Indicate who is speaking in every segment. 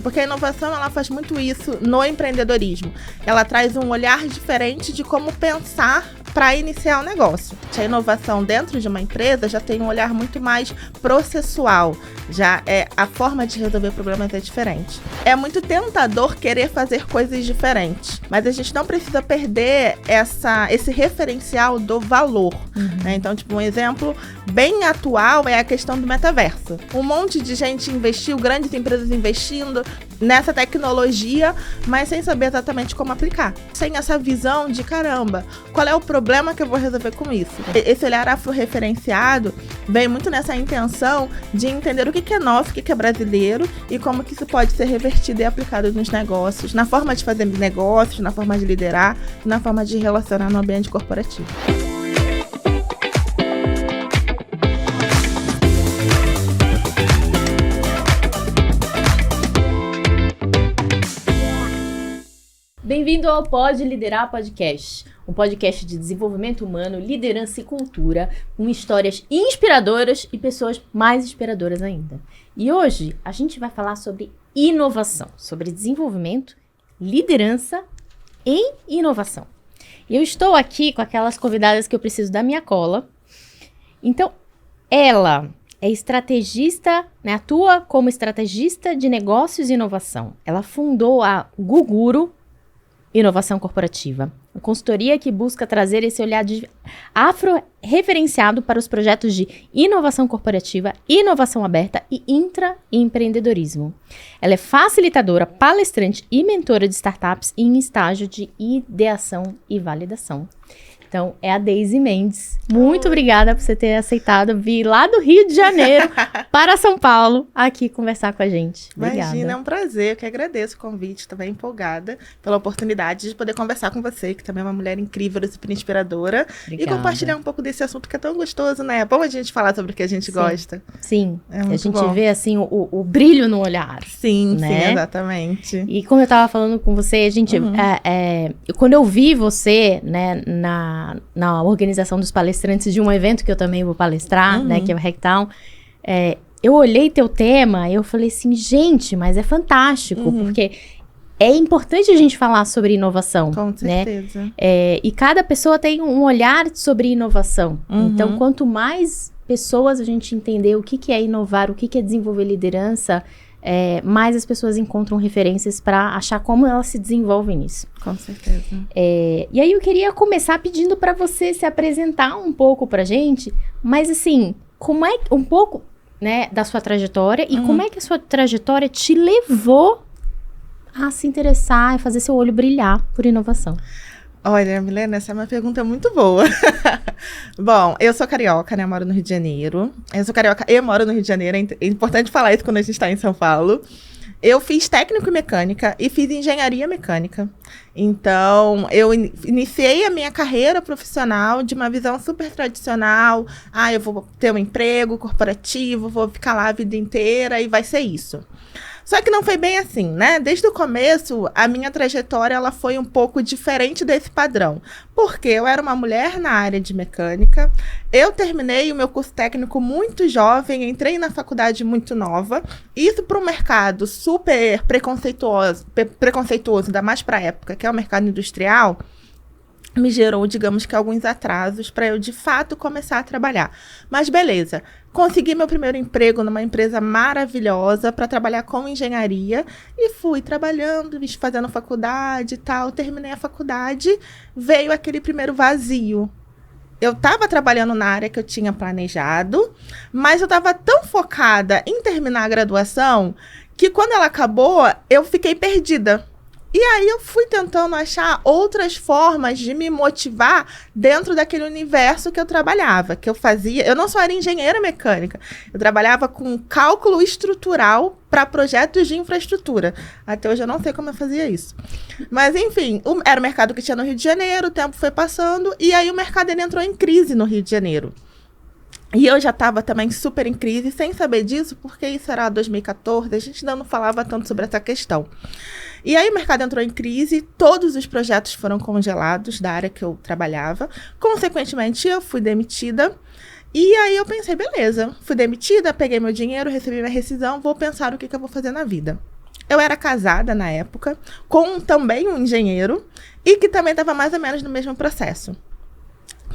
Speaker 1: Porque a inovação, ela faz muito isso no empreendedorismo. Ela traz um olhar diferente de como pensar para iniciar o negócio. A inovação dentro de uma empresa já tem um olhar muito mais processual, a forma de resolver problemas é diferente. É muito tentador querer fazer coisas diferentes, mas a gente não precisa perder esse referencial do valor. Né? Então, um exemplo bem atual é a questão do metaverso. Um monte de gente investiu, grandes empresas investindo nessa tecnologia, mas sem saber exatamente como aplicar. Sem essa visão de, caramba, qual é o problema que eu vou resolver com isso? Esse olhar afro-referenciado vem muito nessa intenção de entender o que é nosso, o que é brasileiro e como que isso pode ser revertido e aplicado nos negócios, na forma de fazer negócios, na forma de liderar, na forma de relacionar no ambiente corporativo.
Speaker 2: Bem-vindo ao Pode Liderar Podcast, um podcast de desenvolvimento humano, liderança e cultura, com histórias inspiradoras e pessoas mais inspiradoras ainda. E hoje a gente vai falar sobre inovação, sobre desenvolvimento, liderança e inovação. E eu estou aqui com aquelas convidadas que eu preciso da minha cola. Então, ela é estrategista, né, atua como estrategista de negócios e inovação. Ela fundou a Guguru Inovação Corporativa, uma consultoria que busca trazer esse olhar afro-referenciado para os projetos de inovação corporativa, inovação aberta e intraempreendedorismo. Ela é facilitadora, palestrante e mentora de startups em estágio de ideação e validação. Então, é a Daisy Mendes. Muito obrigada por você ter aceitado vir lá do Rio de Janeiro para São Paulo aqui conversar com a gente. Obrigada.
Speaker 1: Imagina, é um prazer. Eu que agradeço o convite. Estou bem empolgada pela oportunidade de poder conversar com você, que também é uma mulher incrível, super inspiradora. Obrigada. E compartilhar um pouco desse assunto que é tão gostoso, né? É bom a gente falar sobre o que a gente gosta.
Speaker 2: Sim, a gente vê assim o brilho no olhar.
Speaker 1: Sim,
Speaker 2: né?
Speaker 1: Sim, exatamente.
Speaker 2: E como eu estava falando com você, a gente, quando eu vi você, né, na organização dos palestrantes de um evento que eu também vou palestrar, né, que é o Hacktown, eu olhei teu tema e eu falei assim, gente, mas é fantástico, porque é importante a gente falar sobre inovação.
Speaker 1: Com certeza.
Speaker 2: Né? E cada pessoa tem um olhar sobre inovação. Então, quanto mais pessoas a gente entender o que é inovar, o que é desenvolver liderança, mais as pessoas encontram referências para achar como elas se desenvolvem nisso.
Speaker 1: Com certeza.
Speaker 2: E aí eu queria começar pedindo para você se apresentar um pouco pra gente, mas assim, como é um pouco, né, da sua trajetória e como é que a sua trajetória te levou a se interessar e fazer seu olho brilhar por inovação?
Speaker 1: Olha, Milena, essa é uma pergunta muito boa. Bom, eu sou carioca, né? Moro no Rio de Janeiro. Eu sou carioca e moro no Rio de Janeiro. É importante falar isso quando a gente está em São Paulo. Eu fiz técnico em mecânica e fiz engenharia mecânica. Então, eu iniciei a minha carreira profissional de uma visão super tradicional. Eu vou ter um emprego corporativo, vou ficar lá a vida inteira e vai ser isso. Só que não foi bem assim, né? Desde o começo, a minha trajetória ela foi um pouco diferente desse padrão. Porque eu era uma mulher na área de mecânica, eu terminei o meu curso técnico muito jovem, entrei na faculdade muito nova. Isso para um mercado super preconceituoso, ainda mais para a época, que é o mercado industrial, me gerou, digamos que, alguns atrasos para eu, de fato, começar a trabalhar. Mas beleza, consegui meu primeiro emprego numa empresa maravilhosa para trabalhar com engenharia e fui trabalhando, fazendo faculdade e tal. Terminei a faculdade, veio aquele primeiro vazio. Eu estava trabalhando na área que eu tinha planejado, mas eu estava tão focada em terminar a graduação que quando ela acabou, eu fiquei perdida. E aí eu fui tentando achar outras formas de me motivar dentro daquele universo que eu trabalhava, que eu fazia. Eu não só era engenheira mecânica, eu trabalhava com cálculo estrutural para projetos de infraestrutura. Até hoje eu não sei como eu fazia isso. Mas enfim, era o mercado que tinha no Rio de Janeiro, o tempo foi passando, e aí o mercado ele entrou em crise no Rio de Janeiro. E eu já estava também super em crise, sem saber disso, porque isso era 2014, a gente ainda não falava tanto sobre essa questão. E aí o mercado entrou em crise, todos os projetos foram congelados da área que eu trabalhava. Consequentemente, eu fui demitida. E aí eu pensei, beleza, fui demitida, peguei meu dinheiro, recebi minha rescisão, vou pensar o que eu vou fazer na vida. Eu era casada na época, com também um engenheiro, e que também estava mais ou menos no mesmo processo.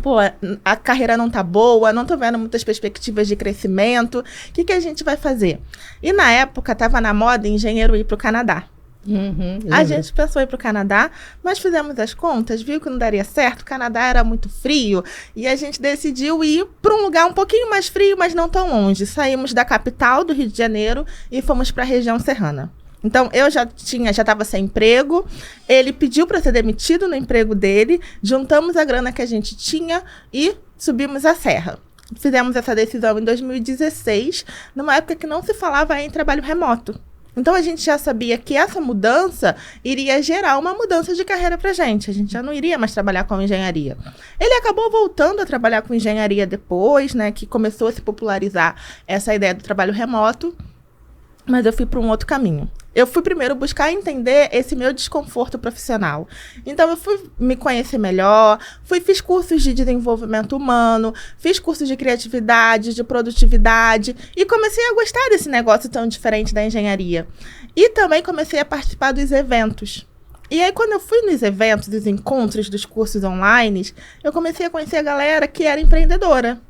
Speaker 1: Pô, a carreira não tá boa, não tô vendo muitas perspectivas de crescimento, o que a gente vai fazer? E na época, tava na moda engenheiro ir pro Canadá. A gente pensou em ir pro Canadá, mas fizemos as contas, viu que não daria certo, o Canadá era muito frio, e a gente decidiu ir para um lugar um pouquinho mais frio, mas não tão longe. Saímos da capital do Rio de Janeiro e fomos para a região serrana. Então, eu já estava sem emprego, ele pediu para ser demitido no emprego dele, juntamos a grana que a gente tinha e subimos a serra. Fizemos essa decisão em 2016, numa época que não se falava em trabalho remoto. Então, a gente já sabia que essa mudança iria gerar uma mudança de carreira para a gente já não iria mais trabalhar com engenharia. Ele acabou voltando a trabalhar com engenharia depois, né, que começou a se popularizar essa ideia do trabalho remoto, mas eu fui para um outro caminho. Eu fui primeiro buscar entender esse meu desconforto profissional. Então, eu fui me conhecer melhor, fiz cursos de desenvolvimento humano, fiz cursos de criatividade, de produtividade, e comecei a gostar desse negócio tão diferente da engenharia. E também comecei a participar dos eventos. E aí, quando eu fui nos eventos, dos encontros, dos cursos online, eu comecei a conhecer a galera que era empreendedora.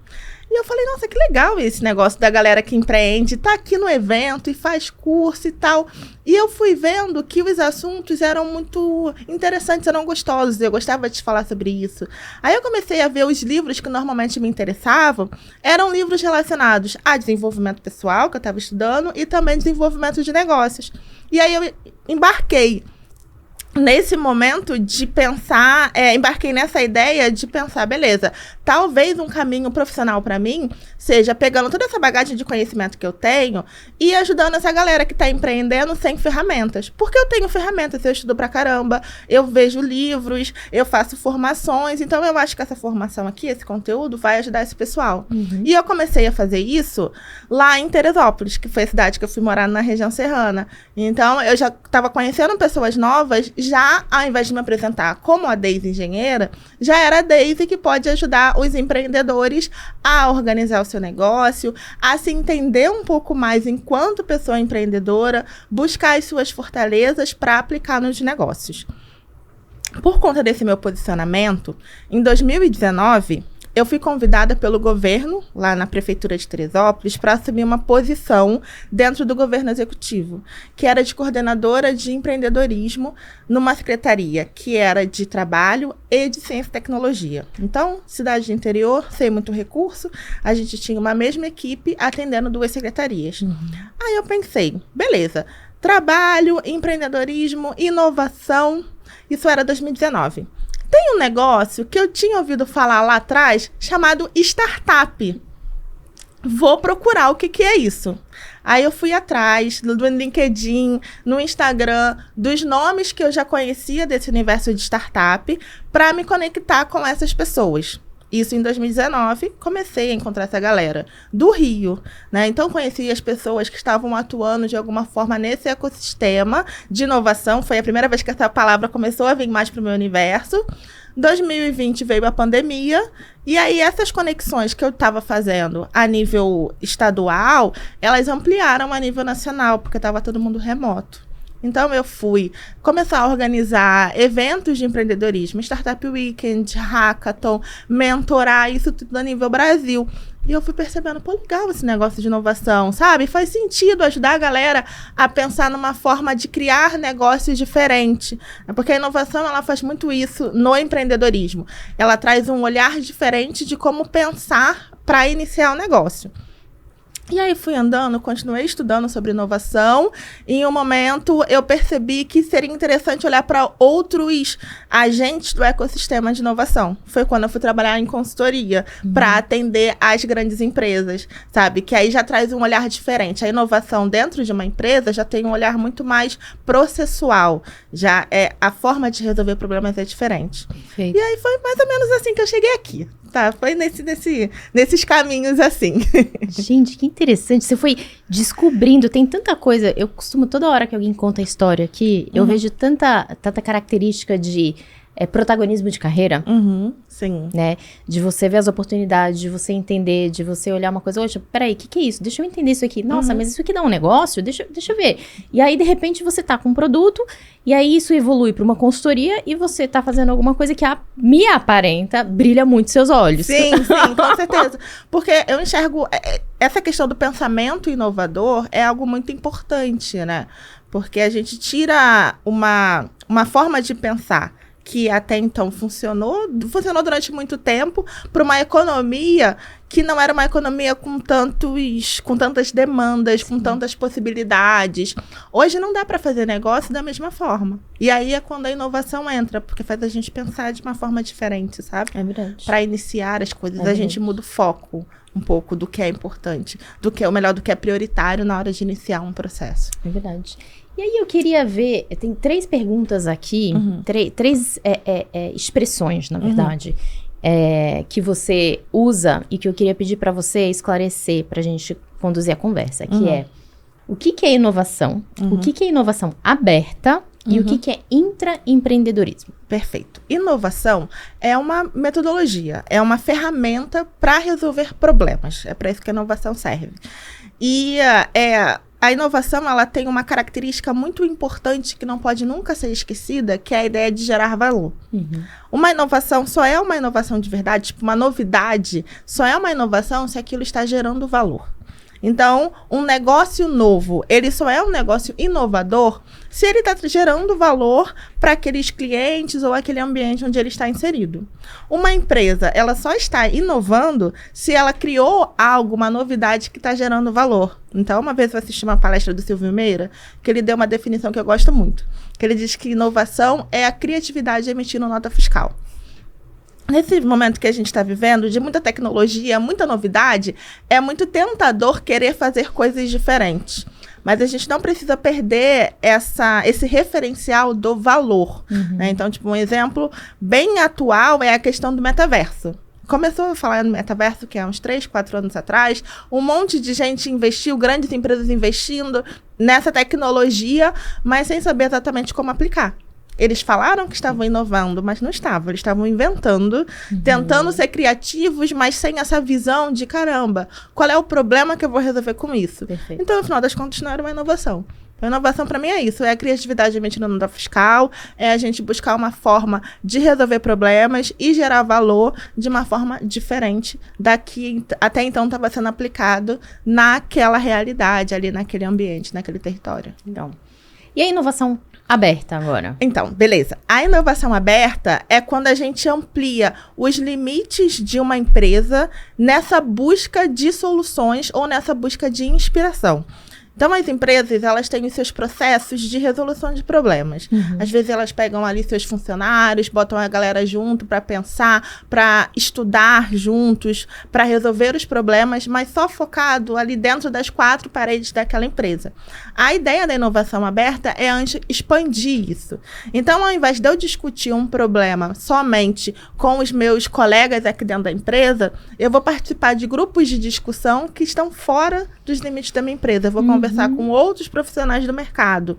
Speaker 1: E eu falei, nossa, que legal esse negócio da galera que empreende, tá aqui no evento e faz curso e tal. E eu fui vendo que os assuntos eram muito interessantes, eram gostosos, eu gostava de falar sobre isso. Aí eu comecei a ver os livros que normalmente me interessavam, eram livros relacionados a desenvolvimento pessoal, que eu estava estudando, e também desenvolvimento de negócios. E aí eu embarquei nesse momento de pensar, embarquei nessa ideia de pensar, beleza, talvez um caminho profissional para mim seja pegando toda essa bagagem de conhecimento que eu tenho e ajudando essa galera que está empreendendo sem ferramentas. Porque eu tenho ferramentas, eu estudo pra caramba, eu vejo livros, eu faço formações, então eu acho que essa formação aqui, esse conteúdo, vai ajudar esse pessoal. E eu comecei a fazer isso lá em Teresópolis, que foi a cidade que eu fui morar na região serrana. Então, eu já estava conhecendo pessoas novas, já ao invés de me apresentar como a Deise engenheira, já era a Deise que pode ajudar os empreendedores a organizar o seu negócio, a se entender um pouco mais enquanto pessoa empreendedora, buscar as suas fortalezas para aplicar nos negócios. Por conta desse meu posicionamento, em 2019, eu fui convidada pelo governo, lá na Prefeitura de Teresópolis, para assumir uma posição dentro do governo executivo, que era de coordenadora de empreendedorismo numa secretaria que era de trabalho e de ciência e tecnologia. Então, cidade de interior, sem muito recurso, a gente tinha uma mesma equipe atendendo duas secretarias. Aí eu pensei, beleza, trabalho, empreendedorismo, inovação, isso era 2019. Tem um negócio que eu tinha ouvido falar lá atrás, chamado startup. Vou procurar o que é isso. Aí eu fui atrás do LinkedIn, no Instagram, dos nomes que eu já conhecia desse universo de startup, para me conectar com essas pessoas. Isso em 2019, comecei a encontrar essa galera do Rio, né? Então, conheci as pessoas que estavam atuando de alguma forma nesse ecossistema de inovação. Foi a primeira vez que essa palavra começou a vir mais para o meu universo. 2020 veio a pandemia, e aí essas conexões que eu estava fazendo a nível estadual, elas ampliaram a nível nacional, porque estava todo mundo remoto. Então, eu fui começar a organizar eventos de empreendedorismo, Startup Weekend, Hackathon, mentorar isso tudo a nível Brasil. E eu fui percebendo, pô, legal esse negócio de inovação, sabe? Faz sentido ajudar a galera a pensar numa forma de criar negócios diferentes. Porque a inovação, ela faz muito isso no empreendedorismo. Ela traz um olhar diferente de como pensar para iniciar o negócio. E aí fui andando, continuei estudando sobre inovação, e em um momento eu percebi que seria interessante olhar para outros agentes do ecossistema de inovação. Foi quando eu fui trabalhar em consultoria, para atender as grandes empresas, sabe? Que aí já traz um olhar diferente. A inovação dentro de uma empresa já tem um olhar muito mais processual, já a forma de resolver problemas é diferente.
Speaker 2: Perfeito.
Speaker 1: E aí foi mais ou menos assim que eu cheguei aqui. Tá, foi nesses caminhos assim.
Speaker 2: Gente, que interessante. Você foi descobrindo, tem tanta coisa. Eu costumo, toda hora que alguém conta a história aqui, eu vejo tanta característica de protagonismo de carreira,
Speaker 1: Sim.
Speaker 2: né? De você ver as oportunidades, de você entender, de você olhar uma coisa, oxe, peraí, o que é isso? Deixa eu entender isso aqui. Nossa, mas isso aqui dá um negócio? Deixa eu ver. E aí, de repente, você tá com um produto, e aí isso evolui para uma consultoria, e você tá fazendo alguma coisa que me aparenta, brilha muito seus olhos.
Speaker 1: Sim, com certeza. Porque eu enxergo, essa questão do pensamento inovador é algo muito importante, né? Porque a gente tira uma forma de pensar que até então funcionou durante muito tempo, para uma economia que não era uma economia com tantas demandas, com tantas possibilidades. Hoje não dá para fazer negócio da mesma forma. E aí é quando a inovação entra, porque faz a gente pensar de uma forma diferente, sabe?
Speaker 2: É verdade.
Speaker 1: Para iniciar as coisas, a gente muda o foco um pouco do que é importante, do que é prioritário na hora de iniciar um processo.
Speaker 2: É verdade. E aí eu queria ver, tem 3 perguntas aqui, 3 expressões, na verdade, que você usa e que eu queria pedir para você esclarecer, para a gente conduzir a conversa, que é o que é inovação, o que é inovação aberta e o que é intraempreendedorismo.
Speaker 1: Perfeito. Inovação é uma metodologia, é uma ferramenta para resolver problemas. É para isso que a inovação serve. E a inovação, ela tem uma característica muito importante que não pode nunca ser esquecida, que é a ideia de gerar valor. Uma inovação só é uma inovação de verdade, tipo, uma novidade, só é uma inovação se aquilo está gerando valor. Então, um negócio novo, ele só é um negócio inovador se ele está gerando valor para aqueles clientes ou aquele ambiente onde ele está inserido. Uma empresa, ela só está inovando se ela criou algo, uma novidade que está gerando valor. Então, uma vez eu assisti uma palestra do Silvio Meira, que ele deu uma definição que eu gosto muito, que ele diz que inovação é a criatividade emitindo nota fiscal. Nesse momento que a gente está vivendo, de muita tecnologia, muita novidade, é muito tentador querer fazer coisas diferentes. Mas a gente não precisa perder esse referencial do valor. Né? Então, tipo, um exemplo bem atual é a questão do metaverso. Começou a falar no metaverso, que há uns 3, 4 anos atrás, um monte de gente investiu, grandes empresas investindo nessa tecnologia, mas sem saber exatamente como aplicar. Eles falaram que estavam inovando, mas não estavam. Eles estavam inventando, tentando ser criativos, mas sem essa visão de, caramba, qual é o problema que eu vou resolver com isso?
Speaker 2: Perfeito.
Speaker 1: Então, no final das contas, não era uma inovação. A inovação, para mim, é isso. É a criatividade emitindo nota fiscal, é a gente buscar uma forma de resolver problemas e gerar valor de uma forma diferente da que até então estava sendo aplicado naquela realidade, ali naquele ambiente, naquele território.
Speaker 2: Então, e a inovação aberta agora?
Speaker 1: Então, beleza. A inovação aberta é quando a gente amplia os limites de uma empresa nessa busca de soluções ou nessa busca de inspiração. Então, as empresas, elas têm os seus processos de resolução de problemas. Às vezes, elas pegam ali seus funcionários, botam a galera junto para pensar, para estudar juntos, para resolver os problemas, mas só focado ali dentro das 4 paredes daquela empresa. A ideia da inovação aberta é expandir isso. Então, ao invés de eu discutir um problema somente com os meus colegas aqui dentro da empresa, eu vou participar de grupos de discussão que estão fora dos limites da minha empresa. Eu vou conversar com outros profissionais do mercado.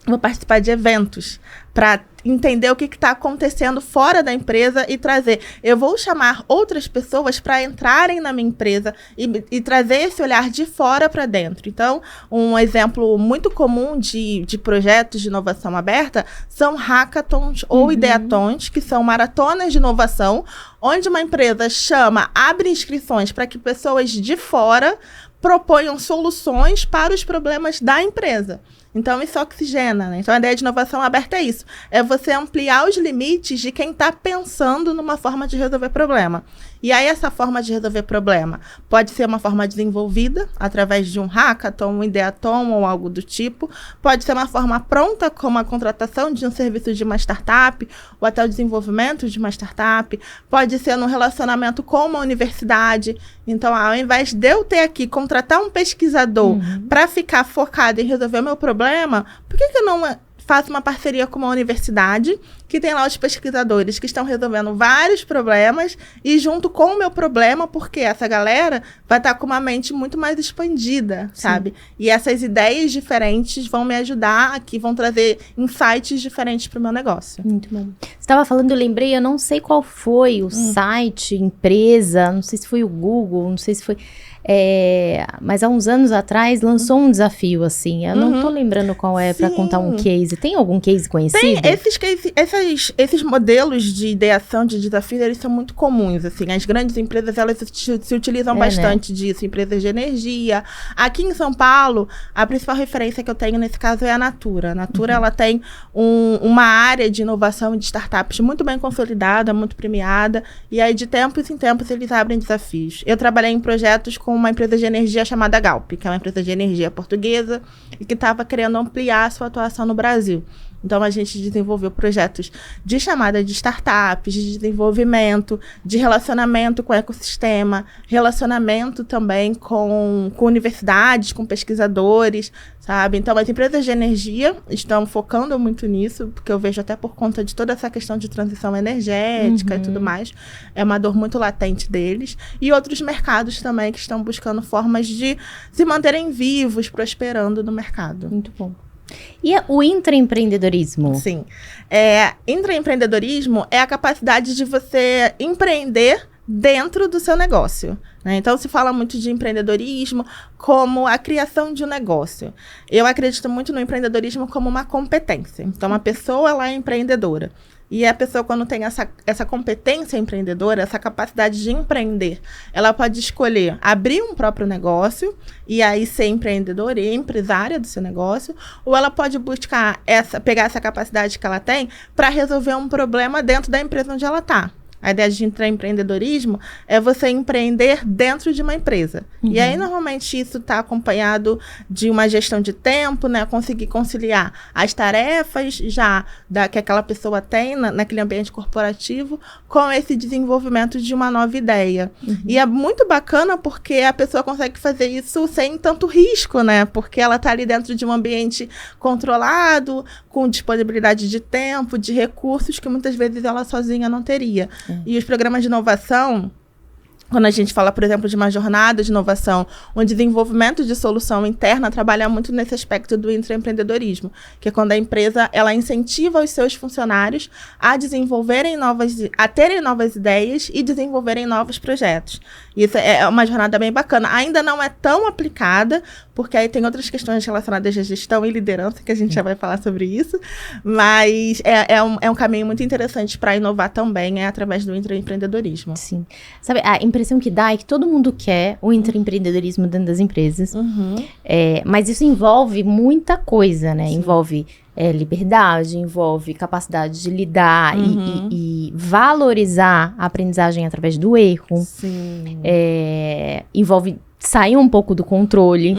Speaker 1: Vou participar de eventos para entender o que está acontecendo fora da empresa e trazer. Eu vou chamar outras pessoas para entrarem na minha empresa e trazer esse olhar de fora para dentro. Então, um exemplo muito comum de projetos de inovação aberta são hackathons ou ideatons, que são maratonas de inovação, onde uma empresa abre inscrições para que pessoas de fora proponham soluções para os problemas da empresa. Então, isso oxigena, né? Então, a ideia de inovação aberta é isso. É você ampliar os limites de quem está pensando numa forma de resolver problema. E aí, essa forma de resolver problema pode ser uma forma desenvolvida, através de um hackathon, um ideaton ou algo do tipo. Pode ser uma forma pronta, como a contratação de um serviço de uma startup, ou até o desenvolvimento de uma startup. Pode ser no relacionamento com uma universidade. Então, ao invés de eu ter aqui, contratar um pesquisador para ficar focado em resolver o meu problema, por que eu não faço uma parceria com uma universidade que tem lá os pesquisadores que estão resolvendo vários problemas e junto com o meu problema, porque essa galera vai estar com uma mente muito mais expandida, sabe? E essas ideias diferentes vão me ajudar aqui, vão trazer insights diferentes para o meu negócio.
Speaker 2: Muito bom. estava falando, eu lembrei, eu não sei qual foi o site, empresa, não sei se foi o Google, não sei se foi... mas há uns anos atrás lançou um desafio, assim. Eu não tô lembrando qual é para contar um case. Tem algum case conhecido?
Speaker 1: Tem, esses modelos de ideação de desafios, eles são muito comuns, assim. As grandes empresas, elas se utilizam bastante disso. Empresas de energia. Aqui em São Paulo, a principal referência que eu tenho nesse caso é a Natura. A Natura, ela tem uma área de inovação e de startups muito bem consolidada, muito premiada. E aí, de tempos em tempos, eles abrem desafios. Eu trabalhei em projetos com uma empresa de energia chamada Galp, que é uma empresa de energia portuguesa e que estava querendo ampliar a sua atuação no Brasil. Então, a gente desenvolveu projetos de chamada de startups, de desenvolvimento, de relacionamento com o ecossistema, relacionamento também com universidades, com pesquisadores, sabe? Então, as empresas de energia estão focando muito nisso, porque eu vejo até por conta de toda essa questão de transição energética e tudo mais. É uma dor muito latente deles. E outros mercados também que estão buscando formas de se manterem vivos, prosperando no mercado.
Speaker 2: Muito bom. E o intraempreendedorismo?
Speaker 1: Sim. Intraempreendedorismo é a capacidade de você empreender dentro do seu negócio, né? Então, se fala muito de empreendedorismo como a criação de um negócio. Eu acredito muito no empreendedorismo como uma competência. Então, a pessoa, ela é empreendedora. E a pessoa, quando tem essa competência empreendedora, essa capacidade de empreender, ela pode escolher abrir um próprio negócio e aí ser empreendedora e empresária do seu negócio, ou ela pode buscar pegar essa capacidade que ela tem para resolver um problema dentro da empresa onde ela está. A ideia de empreendedorismo é você empreender dentro de uma empresa. E aí, normalmente, isso está acompanhado de uma gestão de tempo, né? Conseguir conciliar as tarefas que aquela pessoa tem naquele ambiente corporativo com esse desenvolvimento de uma nova ideia. E é muito bacana porque a pessoa consegue fazer isso sem tanto risco, né? Porque ela está ali dentro de um ambiente controlado, com disponibilidade de tempo, de recursos que muitas vezes ela sozinha não teria. E os programas de inovação, quando a gente fala, por exemplo, de uma jornada de inovação, um desenvolvimento de solução interna trabalha muito nesse aspecto do intraempreendedorismo, que é quando a empresa ela incentiva os seus funcionários a terem novas ideias e desenvolverem novos projetos. Isso é uma jornada bem bacana. Ainda não é tão aplicada, porque aí tem outras questões relacionadas à gestão e liderança, que a gente já vai falar sobre isso, mas é um caminho muito interessante para inovar também, através do intraempreendedorismo.
Speaker 2: Sim. Sabe, a impressão que dá é que todo mundo quer o intraempreendedorismo dentro das empresas, mas isso envolve muita coisa, né? Sim. Envolve liberdade, envolve capacidade de lidar e valorizar a aprendizagem através do erro.
Speaker 1: Sim.
Speaker 2: Envolve sair um pouco do controle.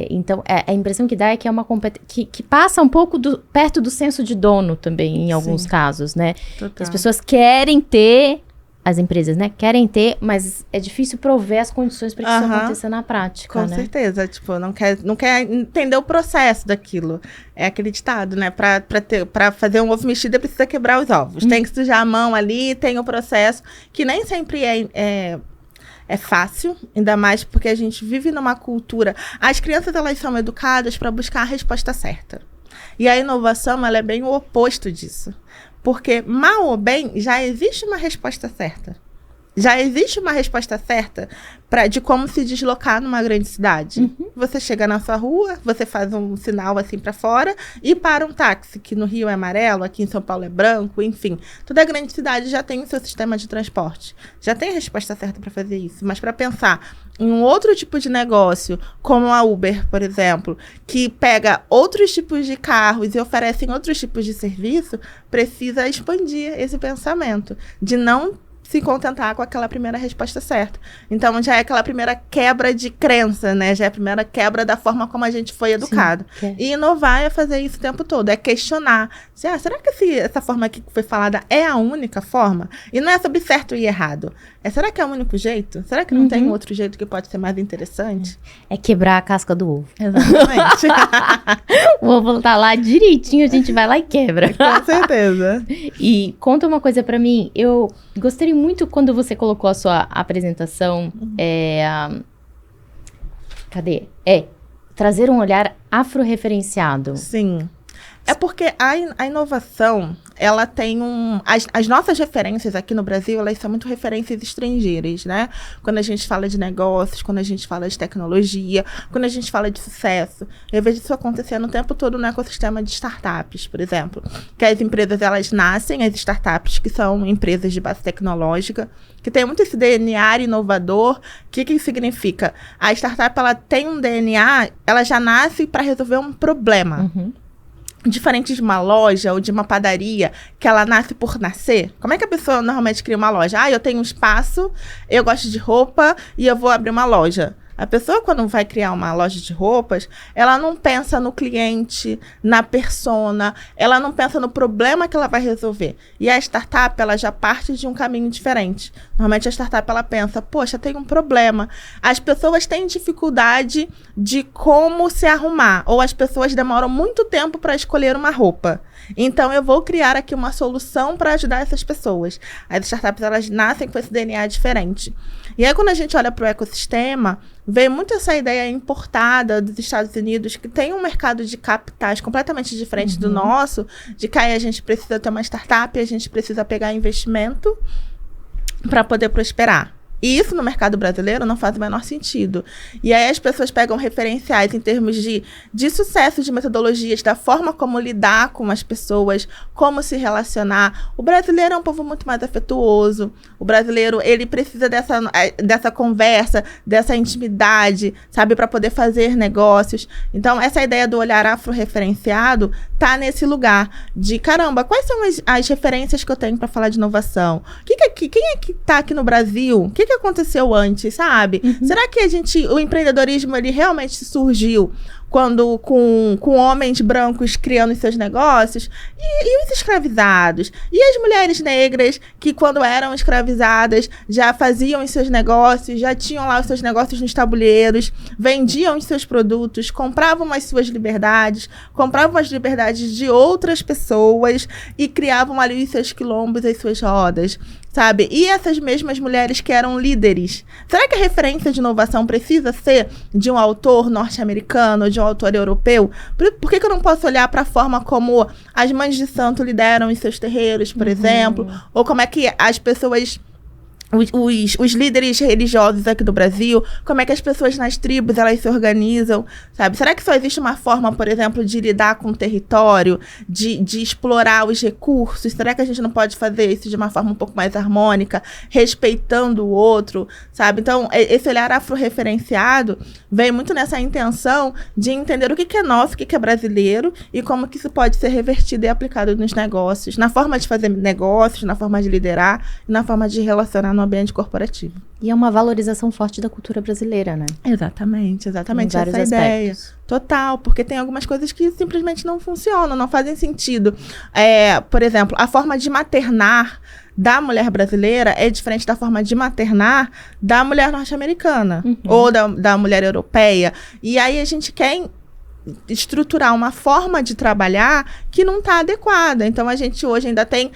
Speaker 2: Então, a impressão que dá é que é uma competência que passa um pouco perto do senso de dono também, em alguns casos, né? Total. As pessoas querem ter, as empresas, né? Querem ter, mas é difícil prover as condições para que isso aconteça na prática,
Speaker 1: Com certeza. Tipo, não quer entender o processo daquilo. É aquele ditado, né? Para fazer um ovo mexido, precisa quebrar os ovos. Tem que sujar a mão ali, tem o processo, que nem sempre é fácil, ainda mais porque a gente vive numa cultura... As crianças, elas são educadas para buscar a resposta certa. E a inovação, ela é bem o oposto disso. Porque, mal ou bem, já existe uma resposta certa. Já existe uma resposta certa de como se deslocar numa grande cidade. Você chega na sua rua, você faz um sinal assim para fora e para um táxi, que no Rio é amarelo, aqui em São Paulo é branco, enfim. Toda grande cidade já tem o seu sistema de transporte. Já tem a resposta certa para fazer isso. Mas para pensar em um outro tipo de negócio, como a Uber, por exemplo, que pega outros tipos de carros e oferecem outros tipos de serviço, precisa expandir esse pensamento de não se contentar com aquela primeira resposta certa. Então, já é aquela primeira quebra de crença, né? Já é a primeira quebra da forma como a gente foi educado. Sim, E inovar é fazer isso o tempo todo, é questionar. Será que essa forma aqui que foi falada é a única forma? E não é sobre certo e errado. Será que é o único jeito? Será que não tem um outro jeito que pode ser mais interessante?
Speaker 2: É quebrar a casca do ovo.
Speaker 1: Exatamente.
Speaker 2: O ovo tá lá direitinho, a gente vai lá e quebra.
Speaker 1: Com certeza.
Speaker 2: E conta uma coisa pra mim, eu gostei muito quando você colocou a sua apresentação, trazer um olhar afro-referenciado.
Speaker 1: Sim. É porque a inovação, ela tem as nossas referências aqui no Brasil, elas são muito referências estrangeiras, né? Quando a gente fala de negócios, quando a gente fala de tecnologia, quando a gente fala de sucesso. Eu vejo isso acontecendo o tempo todo no ecossistema de startups, por exemplo. Que as empresas, elas nascem, as startups, que são empresas de base tecnológica, que tem muito esse DNA inovador. O que significa? A startup, ela tem um DNA, ela já nasce para resolver um problema. Diferente de uma loja ou de uma padaria, que ela nasce por nascer. Como é que a pessoa normalmente cria uma loja? Eu tenho um espaço, eu gosto de roupa e eu vou abrir uma loja. A pessoa, quando vai criar uma loja de roupas, ela não pensa no cliente, na persona, ela não pensa no problema que ela vai resolver. E a startup, ela já parte de um caminho diferente. Normalmente a startup, ela pensa, poxa, tem um problema. As pessoas têm dificuldade de como se arrumar, ou as pessoas demoram muito tempo para escolher uma roupa. Então, eu vou criar aqui uma solução para ajudar essas pessoas. As startups, elas nascem com esse DNA diferente. E aí, quando a gente olha para o ecossistema, vem muito essa ideia importada dos Estados Unidos, que tem um mercado de capitais completamente diferente do nosso, de que aí a gente precisa ter uma startup, a gente precisa pegar investimento para poder prosperar. E isso no mercado brasileiro não faz o menor sentido. E aí as pessoas pegam referenciais em termos de sucesso, de metodologias, da forma como lidar com as pessoas, como se relacionar. O brasileiro é um povo muito mais afetuoso. O brasileiro, ele precisa dessa conversa, dessa intimidade, sabe, para poder fazer negócios. Então, essa ideia do olhar afro-referenciado tá nesse lugar de, caramba, quais são as referências que eu tenho para falar de inovação? Quem é que tá aqui no Brasil? O que aconteceu antes, sabe? Será que o empreendedorismo, ele realmente surgiu quando com homens brancos criando seus negócios? E os escravizados? E as mulheres negras que, quando eram escravizadas, já faziam os seus negócios, já tinham lá os seus negócios nos tabuleiros, vendiam os seus produtos, compravam as suas liberdades, compravam as liberdades de outras pessoas e criavam ali os seus quilombos, as suas rodas, sabe? E essas mesmas mulheres que eram líderes. Será que a referência de inovação precisa ser de um autor norte-americano, de um autor europeu? Por que eu não posso olhar para a forma como as mães de santo lideram os seus terreiros, por exemplo? Ou como é que as pessoas... Os líderes religiosos aqui do Brasil, como é que as pessoas nas tribos, elas se organizam, sabe? Será que só existe uma forma, por exemplo, de lidar com o território, de explorar os recursos? Será que a gente não pode fazer isso de uma forma um pouco mais harmônica, respeitando o outro, sabe? Então, esse olhar afro-referenciado vem muito nessa intenção de entender o que é nosso, o que é brasileiro e como que isso pode ser revertido e aplicado nos negócios, na forma de fazer negócios, na forma de liderar e na forma de relacionar no ambiente corporativo.
Speaker 2: E é uma valorização forte da cultura brasileira, né?
Speaker 1: Exatamente essa
Speaker 2: aspectos.
Speaker 1: Ideia. Total, porque tem algumas coisas que simplesmente não funcionam, não fazem sentido. Por exemplo, a forma de maternar da mulher brasileira é diferente da forma de maternar da mulher norte-americana ou da mulher europeia. E aí a gente quer estruturar uma forma de trabalhar que não está adequada. Então, a gente hoje ainda tem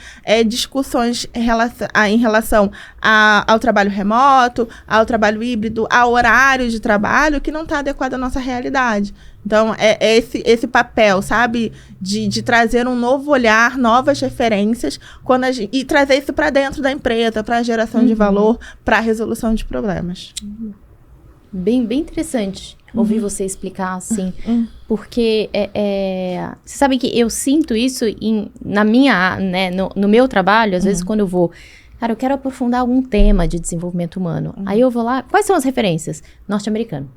Speaker 1: discussões em relação ao trabalho remoto, ao trabalho híbrido, ao horário de trabalho que não está adequado à nossa realidade. Então, é esse papel, sabe? De trazer um novo olhar, novas referências e trazer isso para dentro da empresa, para a geração de valor, para a resolução de problemas.
Speaker 2: Bem interessante ouvir você explicar assim, porque você sabe que eu sinto isso na minha, né, no meu trabalho, às vezes quando eu vou, cara, eu quero aprofundar algum tema de desenvolvimento humano, aí eu vou lá, quais são as referências? Norte-americano.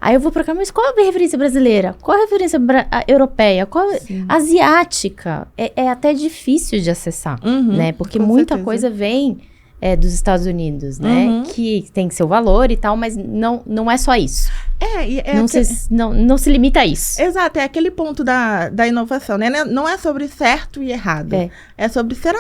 Speaker 2: Aí eu vou pra cá, mas qual a referência brasileira? Qual a referência europeia? Qual asiática? É até difícil de acessar, né, porque muita coisa vem... dos Estados Unidos, né? Que tem seu valor e tal, mas não é só isso. Não se limita a isso.
Speaker 1: Exato, é aquele ponto da inovação, né? Não é sobre certo e errado. É sobre, será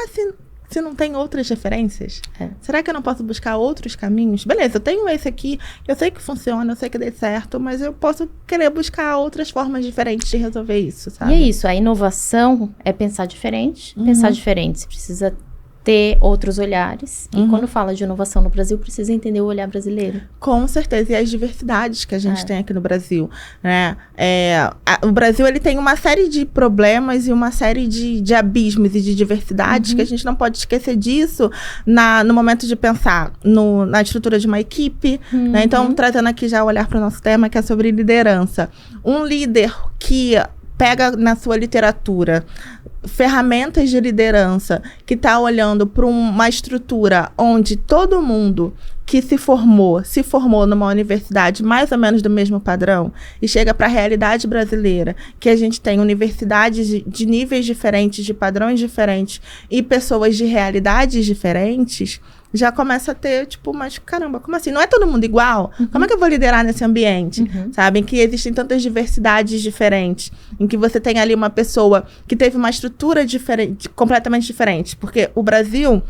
Speaker 1: se não tem outras referências? Será que eu não posso buscar outros caminhos? Beleza, eu tenho esse aqui, eu sei que funciona, eu sei que dê certo, mas eu posso querer buscar outras formas diferentes de resolver isso, sabe?
Speaker 2: E é isso, a inovação é pensar diferente. Pensar diferente, você precisa ter outros olhares. E quando fala de inovação no Brasil, precisa entender o olhar brasileiro.
Speaker 1: Com certeza. E as diversidades que a gente tem aqui no Brasil, né? O Brasil, ele tem uma série de problemas e uma série de abismos e de diversidades que a gente não pode esquecer disso no momento de pensar na estrutura de uma equipe, né? Então, trazendo aqui já o olhar para o nosso tema, que é sobre liderança. Um líder que pega na sua literatura ferramentas de liderança, que está olhando para uma estrutura onde todo mundo que se formou numa universidade mais ou menos do mesmo padrão e chega para a realidade brasileira, que a gente tem universidades de níveis diferentes, de padrões diferentes e pessoas de realidades diferentes, já começa a ter, tipo, mas caramba, como assim? Não é todo mundo igual? Como é que eu vou liderar nesse ambiente? Sabe? Em que existem tantas diversidades diferentes, em que você tem ali uma pessoa que teve uma estrutura diferente, completamente diferente. Porque o Brasil,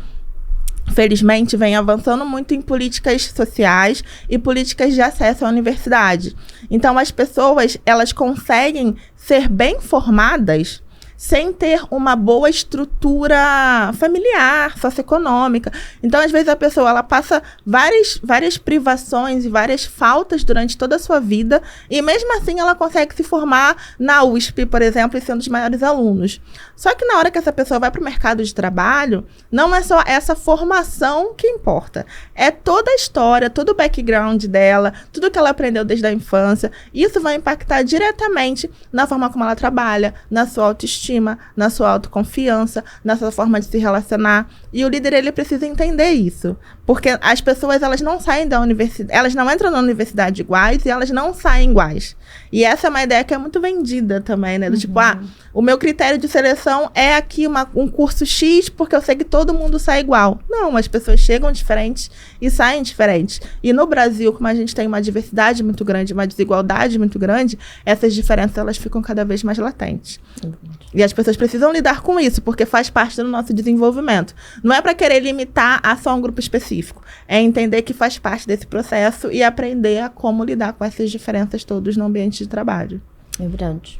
Speaker 1: felizmente, vem avançando muito em políticas sociais e políticas de acesso à universidade. Então, as pessoas, elas conseguem ser bem formadas sem ter uma boa estrutura familiar, socioeconômica. Então, às vezes, a pessoa ela passa várias privações e várias faltas durante toda a sua vida, e mesmo assim ela consegue se formar na USP, por exemplo, e sendo dos maiores alunos. Só que na hora que essa pessoa vai para o mercado de trabalho, não é só essa formação que importa. É toda a história, todo o background dela, tudo que ela aprendeu desde a infância. Isso vai impactar diretamente na forma como ela trabalha, na sua autoestima, na sua autoconfiança, na sua forma de se relacionar. E o líder, ele precisa entender isso. Porque as pessoas, elas não saem da universidade, elas não entram na universidade iguais e elas não saem iguais. E essa é uma ideia que é muito vendida também, né? Do tipo, o meu critério de seleção é aqui um curso X, porque eu sei que todo mundo sai igual. Não, as pessoas chegam diferentes e saem diferentes. E no Brasil, como a gente tem uma diversidade muito grande, uma desigualdade muito grande, essas diferenças, elas ficam cada vez mais latentes. E as pessoas precisam lidar com isso, porque faz parte do nosso desenvolvimento. Não é para querer limitar a só um grupo específico. É entender que faz parte desse processo e aprender a como lidar com essas diferenças todas no ambiente de trabalho.
Speaker 2: É verdade.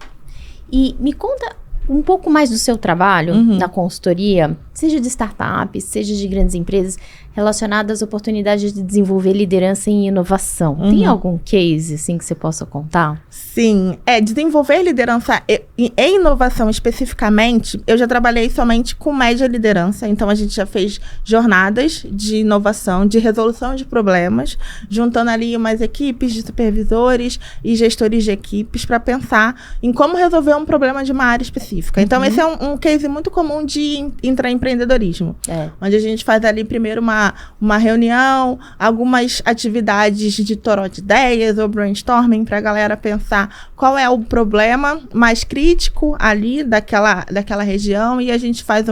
Speaker 2: E me conta um pouco mais do seu trabalho na consultoria, seja de startups, seja de grandes empresas, relacionadas às oportunidades de desenvolver liderança em inovação. Tem algum case, assim, que você possa contar?
Speaker 1: Sim. Desenvolver liderança e inovação especificamente, eu já trabalhei somente com média liderança, então a gente já fez jornadas de inovação, de resolução de problemas, juntando ali umas equipes de supervisores e gestores de equipes para pensar em como resolver um problema de uma área específica. Então, esse é um case muito comum de intraempreendedorismo, onde a gente faz ali primeiro uma reunião, algumas atividades de toró de ideias ou brainstorming para a galera pensar qual é o problema mais crítico ali daquela região, e a gente faz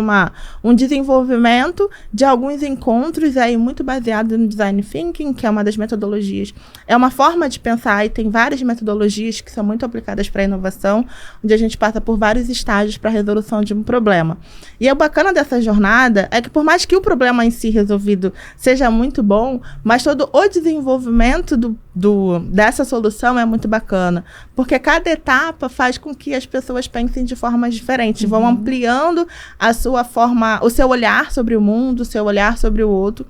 Speaker 1: um desenvolvimento de alguns encontros aí muito baseado no design thinking, que é uma das metodologias. É uma forma de pensar, e tem várias metodologias que são muito aplicadas para a inovação, onde a gente passa por vários estágios para a resolução de um problema. E o bacana dessa jornada é que, por mais que o problema em si resolvido seja muito bom, mas todo o desenvolvimento dessa solução é muito bacana, porque cada etapa faz com que as pessoas pensem de formas diferentes, vão ampliando a sua forma, o seu olhar sobre o mundo, o seu olhar sobre o outro,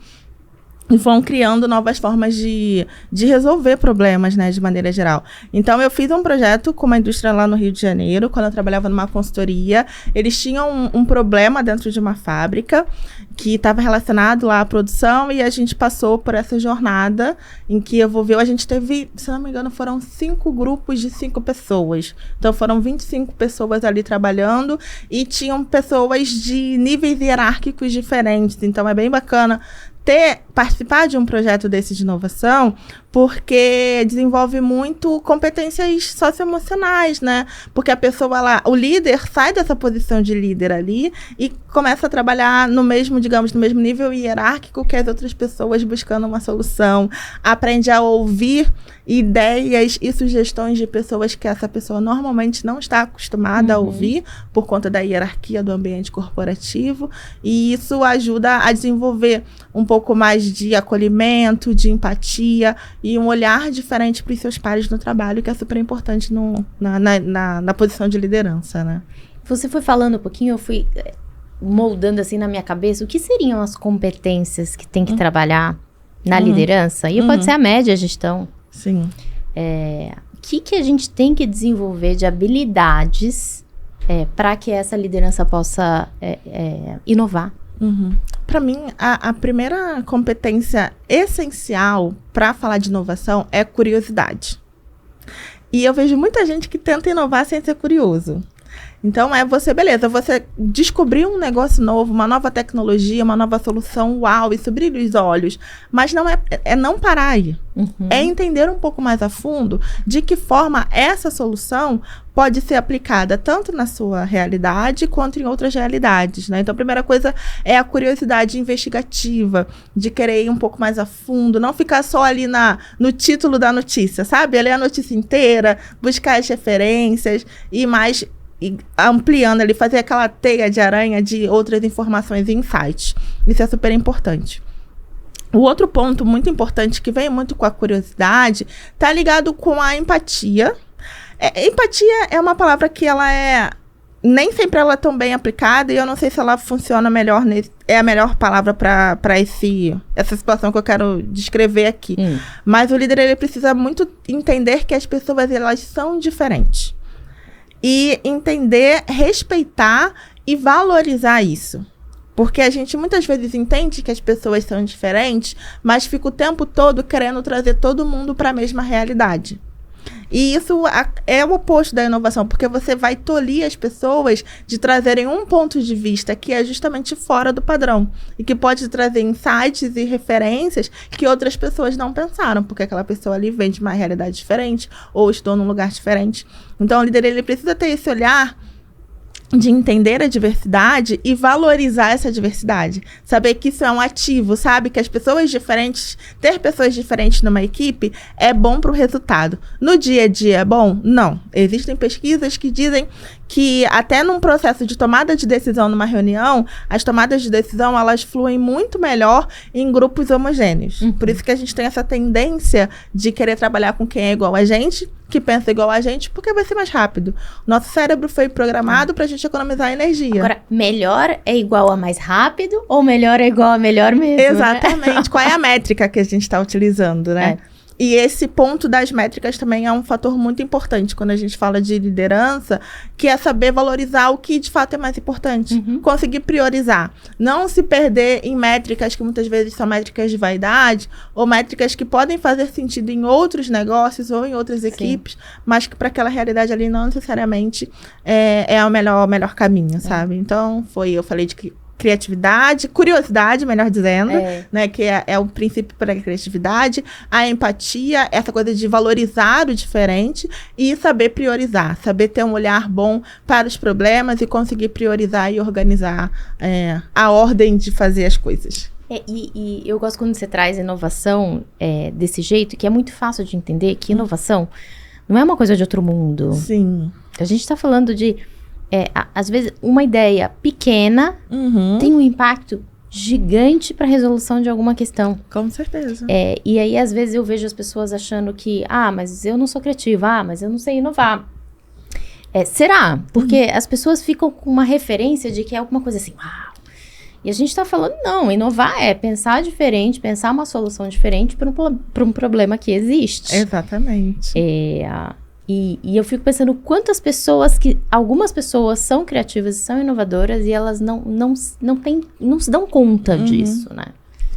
Speaker 1: e vão criando novas formas de resolver problemas, né, de maneira geral. Então, eu fiz um projeto com uma indústria lá no Rio de Janeiro, quando eu trabalhava numa consultoria. Eles tinham um problema dentro de uma fábrica que estava relacionado lá à produção, e a gente passou por essa jornada em que a gente teve, se não me engano, foram 5 grupos de 5 pessoas. Então, foram 25 pessoas ali trabalhando, e tinham pessoas de níveis hierárquicos diferentes. Então, é bem bacana participar de um projeto desse de inovação, porque desenvolve muito competências socioemocionais, né? Porque a pessoa lá, o líder sai dessa posição de líder ali e começa a trabalhar no mesmo nível hierárquico que as outras pessoas, buscando uma solução. Aprende a ouvir ideias e sugestões de pessoas que essa pessoa normalmente não está acostumada a ouvir, por conta da hierarquia do ambiente corporativo, e isso ajuda a desenvolver um pouco mais de acolhimento, de empatia e um olhar diferente para os seus pares no trabalho, que é super importante na posição de liderança, né?
Speaker 2: Você foi falando um pouquinho, eu fui moldando assim na minha cabeça, o que seriam as competências que tem que trabalhar na liderança? E pode ser a média gestão.
Speaker 1: Sim.
Speaker 2: O que a gente tem que desenvolver de habilidades para que essa liderança possa inovar?
Speaker 1: Para mim, a primeira competência essencial para falar de inovação é curiosidade. E eu vejo muita gente que tenta inovar sem ser curioso. Então, você descobrir um negócio novo, uma nova tecnologia, uma nova solução, uau, isso brilha os olhos. Mas não é não parar aí. É entender um pouco mais a fundo de que forma essa solução pode ser aplicada tanto na sua realidade quanto em outras realidades, né? Então, a primeira coisa é a curiosidade investigativa, de querer ir um pouco mais a fundo, não ficar só ali no título da notícia, sabe? Ler a notícia inteira, buscar as referências e mais... E ampliando ali, fazer aquela teia de aranha de outras informações e insights. Isso é super importante. O outro ponto muito importante que vem muito com a curiosidade está ligado com a empatia. Empatia é uma palavra que nem sempre ela é tão bem aplicada e eu não sei se ela funciona melhor, é a melhor palavra para essa situação que eu quero descrever aqui. Mas o líder ele precisa muito entender que as pessoas elas são diferentes. E entender, respeitar e valorizar isso. Porque a gente muitas vezes entende que as pessoas são diferentes, mas fica o tempo todo querendo trazer todo mundo para a mesma realidade. E isso é o oposto da inovação, porque você vai tolir as pessoas de trazerem um ponto de vista que é justamente fora do padrão. E que pode trazer insights e referências que outras pessoas não pensaram, porque aquela pessoa ali vem de uma realidade diferente ou estudou num lugar diferente. Então, o líder ele precisa ter esse olhar de entender a diversidade e valorizar essa diversidade. Saber que isso é um ativo, sabe? Que as pessoas diferentes, ter pessoas diferentes numa equipe é bom para o resultado. No dia a dia é bom? Não. Existem pesquisas que dizem que até num processo de tomada de decisão numa reunião, as tomadas de decisão, elas fluem muito melhor em grupos homogêneos. Por isso que a gente tem essa tendência de querer trabalhar com quem é igual a gente, que pensa igual a gente, porque vai ser mais rápido. Nosso cérebro foi programado pra gente economizar energia.
Speaker 2: Agora, melhor é igual a mais rápido ou melhor é igual a melhor mesmo?
Speaker 1: Exatamente.
Speaker 2: Né?
Speaker 1: Qual é a métrica que a gente está utilizando, né? E esse ponto das métricas também é um fator muito importante quando a gente fala de liderança, que é saber valorizar o que de fato é mais importante. Conseguir priorizar. Não se perder em métricas que muitas vezes são métricas de vaidade ou métricas que podem fazer sentido em outros negócios ou em outras equipes, mas que para aquela realidade ali não necessariamente é o melhor caminho, sabe? Então, eu falei de criatividade, curiosidade, melhor dizendo, né, que é o princípio para a criatividade, a empatia, essa coisa de valorizar o diferente e saber priorizar, saber ter um olhar bom para os problemas e conseguir priorizar e organizar a ordem de fazer as coisas.
Speaker 2: E eu gosto quando você traz inovação desse jeito, que é muito fácil de entender que inovação não é uma coisa de outro mundo.
Speaker 1: Sim.
Speaker 2: A gente está falando de às vezes, uma ideia pequena tem um impacto gigante para a resolução de alguma questão.
Speaker 1: Com certeza.
Speaker 2: E aí, às vezes, eu vejo as pessoas achando que, mas eu não sou criativa, mas eu não sei inovar. Será? Porque as pessoas ficam com uma referência de que é alguma coisa assim, uau. E a gente está falando, não, inovar é pensar diferente, pensar uma solução diferente para um problema que existe.
Speaker 1: Exatamente.
Speaker 2: E eu fico pensando quantas pessoas algumas pessoas são criativas e são inovadoras e elas não se dão conta disso, né?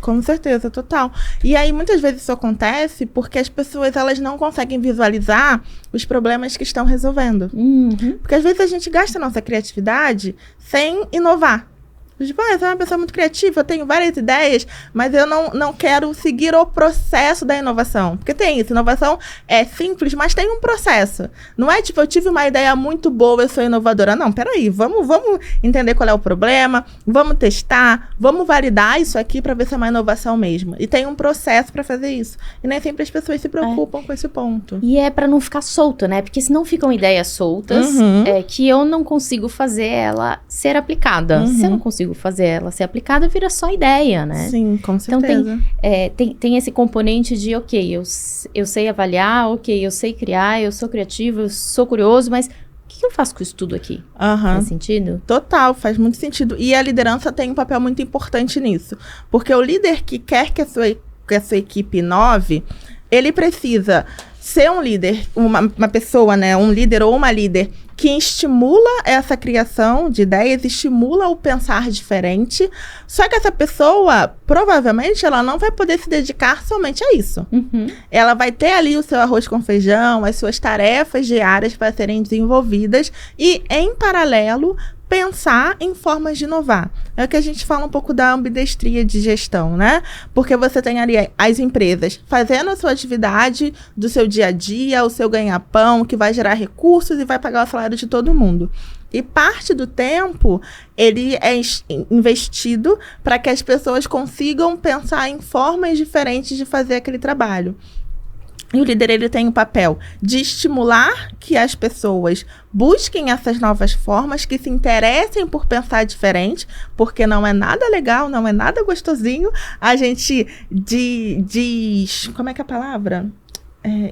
Speaker 1: Com certeza, total. E aí, muitas vezes isso acontece porque as pessoas, elas não conseguem visualizar os problemas que estão resolvendo. Porque às vezes a gente gasta a nossa criatividade sem inovar. Tipo, eu sou uma pessoa muito criativa, eu tenho várias ideias, mas eu não quero seguir o processo da inovação. Porque tem isso, inovação é simples, mas tem um processo. Não é tipo, eu tive uma ideia muito boa, eu sou inovadora. Não, peraí, vamos entender qual é o problema, vamos testar, vamos validar isso aqui para ver se é uma inovação mesmo. E tem um processo para fazer isso. E nem sempre as pessoas se preocupam com esse ponto.
Speaker 2: E é para não ficar solto, né? Porque senão ficam ideias soltas, que eu não consigo fazer ela ser aplicada. Se eu não consigo fazer ela ser aplicada, vira só ideia, né?
Speaker 1: Sim, com certeza.
Speaker 2: Então tem esse componente de, ok, eu sei avaliar, ok, eu sei criar, eu sou criativo, eu sou curioso, mas o que eu faço com isso tudo aqui?
Speaker 1: Aham.
Speaker 2: Faz sentido?
Speaker 1: Total, faz muito sentido. E a liderança tem um papel muito importante nisso. Porque o líder que quer que a sua equipe inove, ele precisa ser um líder, uma pessoa, né? Um líder ou uma líder que estimula essa criação de ideias, estimula o pensar diferente. Só que essa pessoa, provavelmente, ela não vai poder se dedicar somente a isso. Ela vai ter ali o seu arroz com feijão, as suas tarefas diárias para serem desenvolvidas e, em paralelo, pensar em formas de inovar. É o que a gente fala um pouco da ambidestria de gestão, né? Porque você tem ali as empresas fazendo a sua atividade do seu dia a dia, o seu ganha-pão, que vai gerar recursos e vai pagar o salário de todo mundo. E parte do tempo, ele é investido para que as pessoas consigam pensar em formas diferentes de fazer aquele trabalho. E o líder, ele tem o papel de estimular que as pessoas busquem essas novas formas, que se interessem por pensar diferente, porque não é nada legal, não é nada gostosinho a gente como é que é a palavra?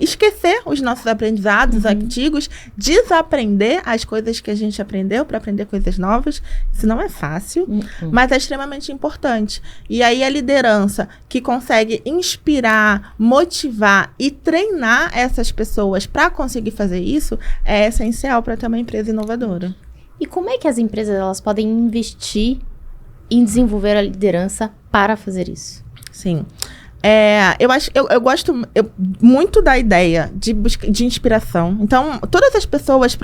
Speaker 1: Esquecer os nossos aprendizados antigos, desaprender as coisas que a gente aprendeu para aprender coisas novas. Isso não é fácil, mas é extremamente importante. E aí a liderança que consegue inspirar, motivar e treinar essas pessoas para conseguir fazer isso é essencial para ter uma empresa inovadora.
Speaker 2: E como é que as empresas elas podem investir em desenvolver a liderança para fazer isso?
Speaker 1: Sim. Eu gosto muito da ideia de inspiração. Então, todas as pessoas,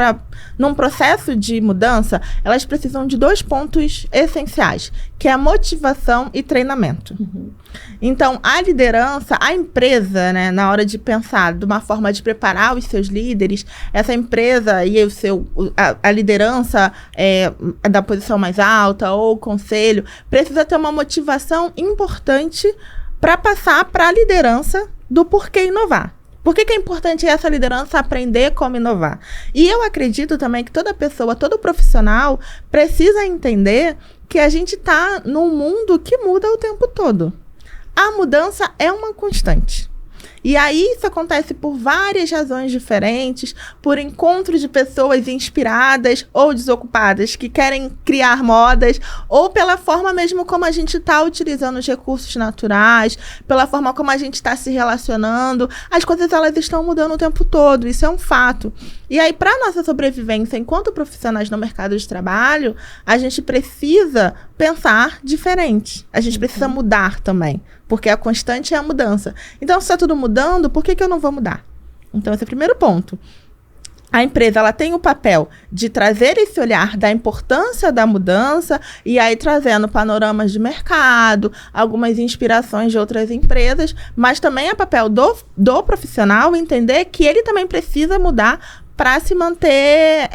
Speaker 1: num processo de mudança, elas precisam de 2 pontos essenciais, que é a motivação e treinamento. Então, a liderança, a empresa, né, na hora de pensar de uma forma de preparar os seus líderes, essa empresa e a liderança da posição mais alta ou o conselho, precisa ter uma motivação importante para passar para a liderança do porquê inovar. Por que é importante essa liderança aprender como inovar? E eu acredito também que toda pessoa, todo profissional precisa entender que a gente está num mundo que muda o tempo todo. A mudança é uma constante. E aí isso acontece por várias razões diferentes, por encontros de pessoas inspiradas ou desocupadas que querem criar modas, ou pela forma mesmo como a gente está utilizando os recursos naturais, pela forma como a gente está se relacionando. As coisas elas estão mudando o tempo todo, isso é um fato. E aí, para nossa sobrevivência enquanto profissionais no mercado de trabalho, a gente precisa pensar diferente. A gente precisa mudar também, porque a constante é a mudança. Então, se está tudo mudando, por que eu não vou mudar? Então, esse é o primeiro ponto. A empresa ela tem o papel de trazer esse olhar da importância da mudança e aí trazendo panoramas de mercado, algumas inspirações de outras empresas, mas também é papel do profissional entender que ele também precisa mudar para se manter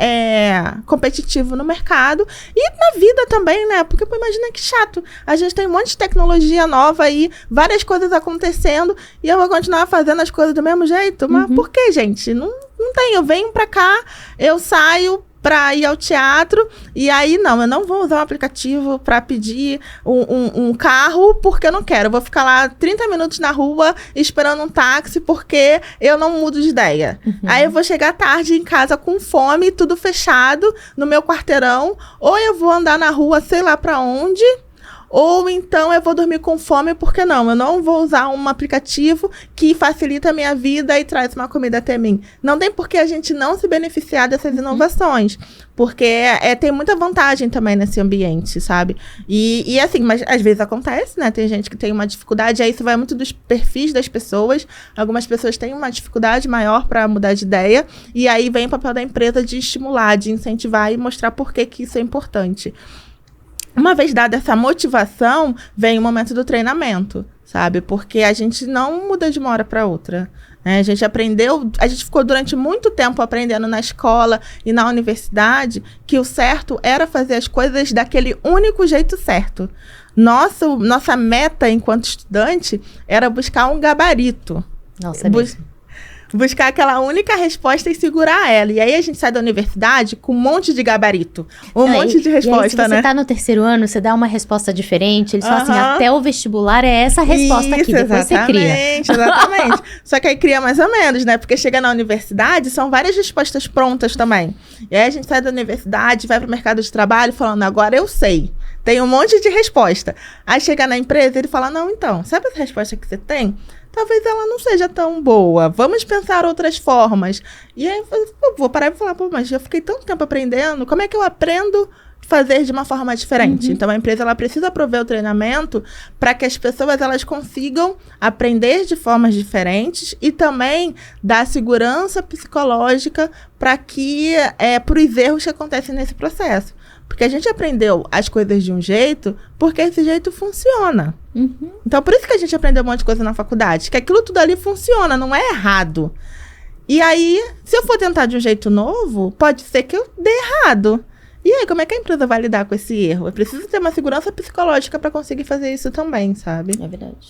Speaker 1: competitivo no mercado e na vida também, né? Porque, imagina que chato. A gente tem um monte de tecnologia nova aí, várias coisas acontecendo e eu vou continuar fazendo as coisas do mesmo jeito? Mas por que, gente? Não tem. Eu venho pra cá, eu saio para ir ao teatro, e aí eu não vou usar um aplicativo para pedir um carro, porque eu não quero. Eu vou ficar lá 30 minutos na rua esperando um táxi, porque eu não mudo de ideia. Aí eu vou chegar tarde em casa com fome, tudo fechado, no meu quarteirão, ou eu vou andar na rua, sei lá para onde, ou então eu vou dormir com fome, porque eu não vou usar um aplicativo que facilita a minha vida e traz uma comida até mim. Não tem por que a gente não se beneficiar dessas inovações, porque tem muita vantagem também nesse ambiente, sabe? E assim, mas às vezes acontece, né? Tem gente que tem uma dificuldade, aí isso vai muito dos perfis das pessoas. Algumas pessoas têm uma dificuldade maior para mudar de ideia, e aí vem o papel da empresa de estimular, de incentivar e mostrar por que isso é importante. Uma vez dada essa motivação, vem o momento do treinamento, sabe? Porque a gente não muda de uma hora para outra, né? A gente ficou durante muito tempo aprendendo na escola e na universidade que o certo era fazer as coisas daquele único jeito certo. Nossa meta enquanto estudante era buscar um gabarito.
Speaker 2: Nossa, é mesmo.
Speaker 1: Buscar aquela única resposta e segurar ela. E aí a gente sai da universidade com um monte de gabarito. Monte de resposta,
Speaker 2: né? Se você tá no terceiro ano, você dá uma resposta diferente. Eles falam assim, até o vestibular é essa resposta aqui. Depois você cria.
Speaker 1: Exatamente. Só que aí cria mais ou menos, né? Porque chega na universidade, são várias respostas prontas também. E aí a gente sai da universidade, vai pro mercado de trabalho falando, agora eu sei. Tem um monte de resposta. Aí chega na empresa, ele fala, não, então, sabe essa resposta que você tem? Talvez ela não seja tão boa. Vamos pensar outras formas. E aí eu vou parar e falar, pô, mas eu fiquei tanto tempo aprendendo, como é que eu aprendo fazer de uma forma diferente? Então a empresa ela precisa prover o treinamento para que as pessoas elas consigam aprender de formas diferentes e também dar segurança psicológica para os erros que acontecem nesse processo. Porque a gente aprendeu as coisas de um jeito, porque esse jeito funciona. Então, por isso que a gente aprendeu um monte de coisa na faculdade. Que aquilo tudo ali funciona, não é errado. E aí, se eu for tentar de um jeito novo, pode ser que eu dê errado. E aí, como é que a empresa vai lidar com esse erro? Eu preciso ter uma segurança psicológica para conseguir fazer isso também, sabe?
Speaker 2: É verdade.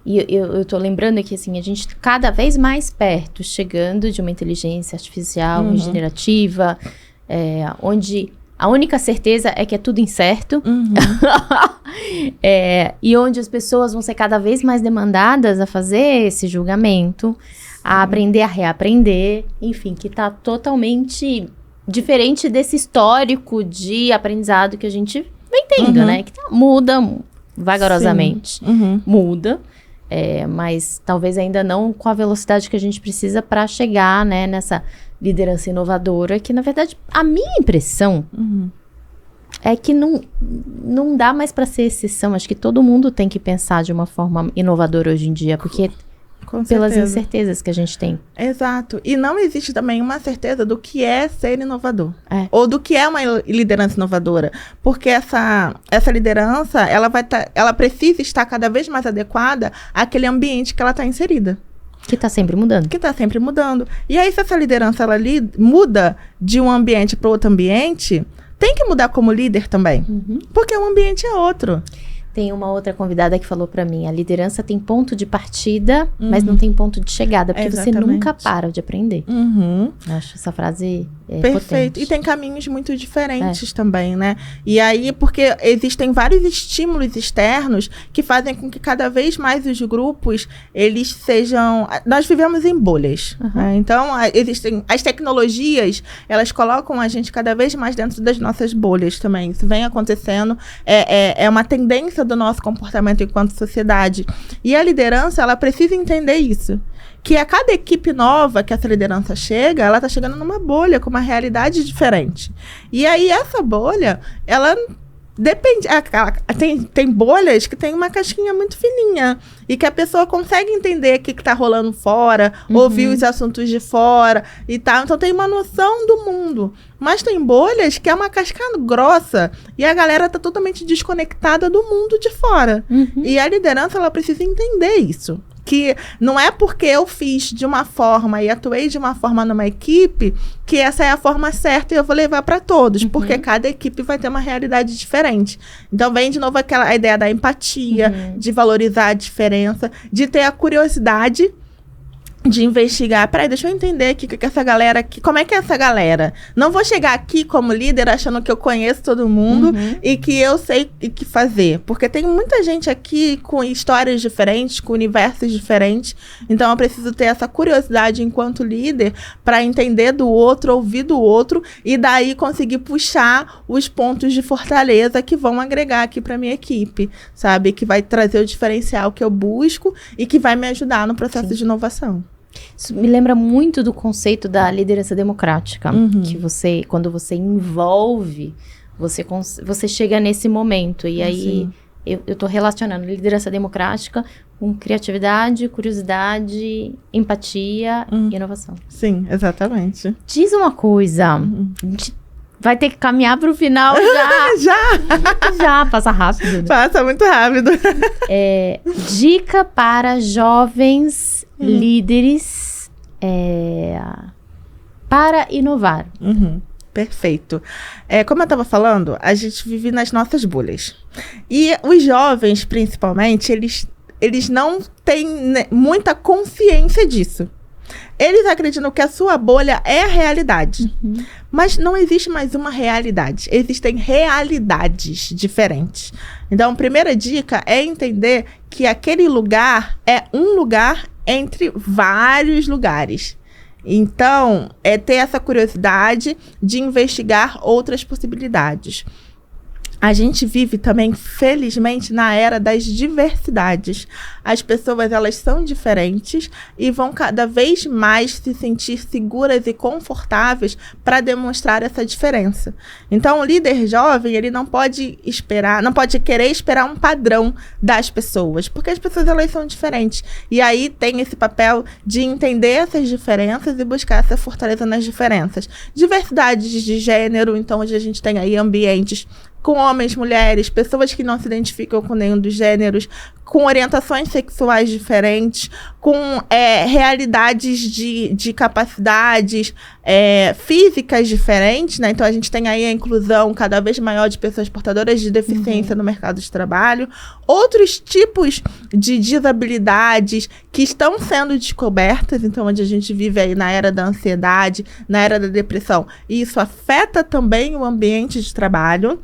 Speaker 2: E eu tô lembrando que, assim, a gente cada vez mais perto, chegando de uma inteligência artificial, regenerativa, onde a única certeza é que é tudo incerto. E onde as pessoas vão ser cada vez mais demandadas a fazer esse julgamento, a aprender a reaprender, enfim, que tá totalmente diferente desse histórico de aprendizado que a gente vem tendo, né? Que muda vagarosamente. Muda, mas talvez ainda não com a velocidade que a gente precisa para chegar, né, nessa liderança inovadora, que na verdade a minha impressão é que não dá mais para ser exceção. Acho que todo mundo tem que pensar de uma forma inovadora hoje em dia, porque pelas incertezas que a gente tem.
Speaker 1: Exato. E não existe também uma certeza do que é ser inovador. Ou do que é uma liderança inovadora. Porque essa liderança, ela precisa estar cada vez mais adequada àquele ambiente que ela está inserida.
Speaker 2: Que está sempre mudando.
Speaker 1: E aí, se essa liderança ela muda de um ambiente para outro ambiente, tem que mudar como líder também. Porque o ambiente é outro.
Speaker 2: Tem uma outra convidada que falou pra mim, a liderança tem ponto de partida, mas não tem ponto de chegada, porque você nunca para de aprender. Eu acho essa frase
Speaker 1: perfeito.
Speaker 2: Potente.
Speaker 1: E tem caminhos muito diferentes também, né? E aí, porque existem vários estímulos externos que fazem com que cada vez mais os grupos, eles sejam... Nós vivemos em bolhas. Né? Então, existem as tecnologias, elas colocam a gente cada vez mais dentro das nossas bolhas também. Isso vem acontecendo, é uma tendência do nosso comportamento enquanto sociedade. E a liderança, ela precisa entender isso. Que a cada equipe nova que essa liderança chega, ela tá chegando numa bolha com uma realidade diferente. E aí, essa bolha, ela depende... Tem bolhas que tem uma casquinha muito fininha e que a pessoa consegue entender o que tá rolando fora, ouvir os assuntos de fora e tal. Então, tem uma noção do mundo. Mas tem bolhas que é uma casca grossa e a galera tá totalmente desconectada do mundo de fora. E a liderança, ela precisa entender isso. Que não é porque eu fiz de uma forma e atuei de uma forma numa equipe que essa é a forma certa e eu vou levar para todos, porque cada equipe vai ter uma realidade diferente. Então vem de novo a ideia da empatia, de valorizar a diferença, de ter a curiosidade de investigar. Peraí, deixa eu entender aqui que essa galera aqui, como é que é essa galera? Não vou chegar aqui como líder achando que eu conheço todo mundo e que eu sei o que fazer. Porque tem muita gente aqui com histórias diferentes, com universos diferentes. Então eu preciso ter essa curiosidade enquanto líder para entender do outro, ouvir do outro e daí conseguir puxar os pontos de fortaleza que vão agregar aqui para minha equipe, sabe? Que vai trazer o diferencial que eu busco e que vai me ajudar no processo de inovação.
Speaker 2: Isso me lembra muito do conceito da liderança democrática, que quando você envolve, você chega nesse momento. E aí, eu tô relacionando liderança democrática com criatividade, curiosidade, empatia e inovação.
Speaker 1: Sim, exatamente.
Speaker 2: Diz uma coisa, a gente vai ter que caminhar pro final já. Já, passa rápido. Né?
Speaker 1: Passa muito rápido.
Speaker 2: Dica para jovens líderes para inovar.
Speaker 1: Perfeito. Como eu estava falando, a gente vive nas nossas bolhas. E os jovens, principalmente, eles não têm muita consciência disso. Eles acreditam que a sua bolha é a realidade. Mas não existe mais uma realidade. Existem realidades diferentes. Então, a primeira dica é entender que aquele lugar é um lugar entre vários lugares. Então, é ter essa curiosidade de investigar outras possibilidades. A gente vive também, felizmente, na era das diversidades. As pessoas, elas são diferentes e vão cada vez mais se sentir seguras e confortáveis para demonstrar essa diferença. Então, o líder jovem, ele não pode querer esperar um padrão das pessoas, porque as pessoas, elas são diferentes. E aí tem esse papel de entender essas diferenças e buscar essa fortaleza nas diferenças. Diversidades de gênero, então hoje a gente tem aí ambientes com homens, mulheres, pessoas que não se identificam com nenhum dos gêneros, com orientações sexuais diferentes, com realidades de capacidades físicas diferentes, né? Então, a gente tem aí a inclusão cada vez maior de pessoas portadoras de deficiência no mercado de trabalho. Outros tipos de desabilidades que estão sendo descobertas, então, onde a gente vive aí na era da ansiedade, na era da depressão. E isso afeta também o ambiente de trabalho.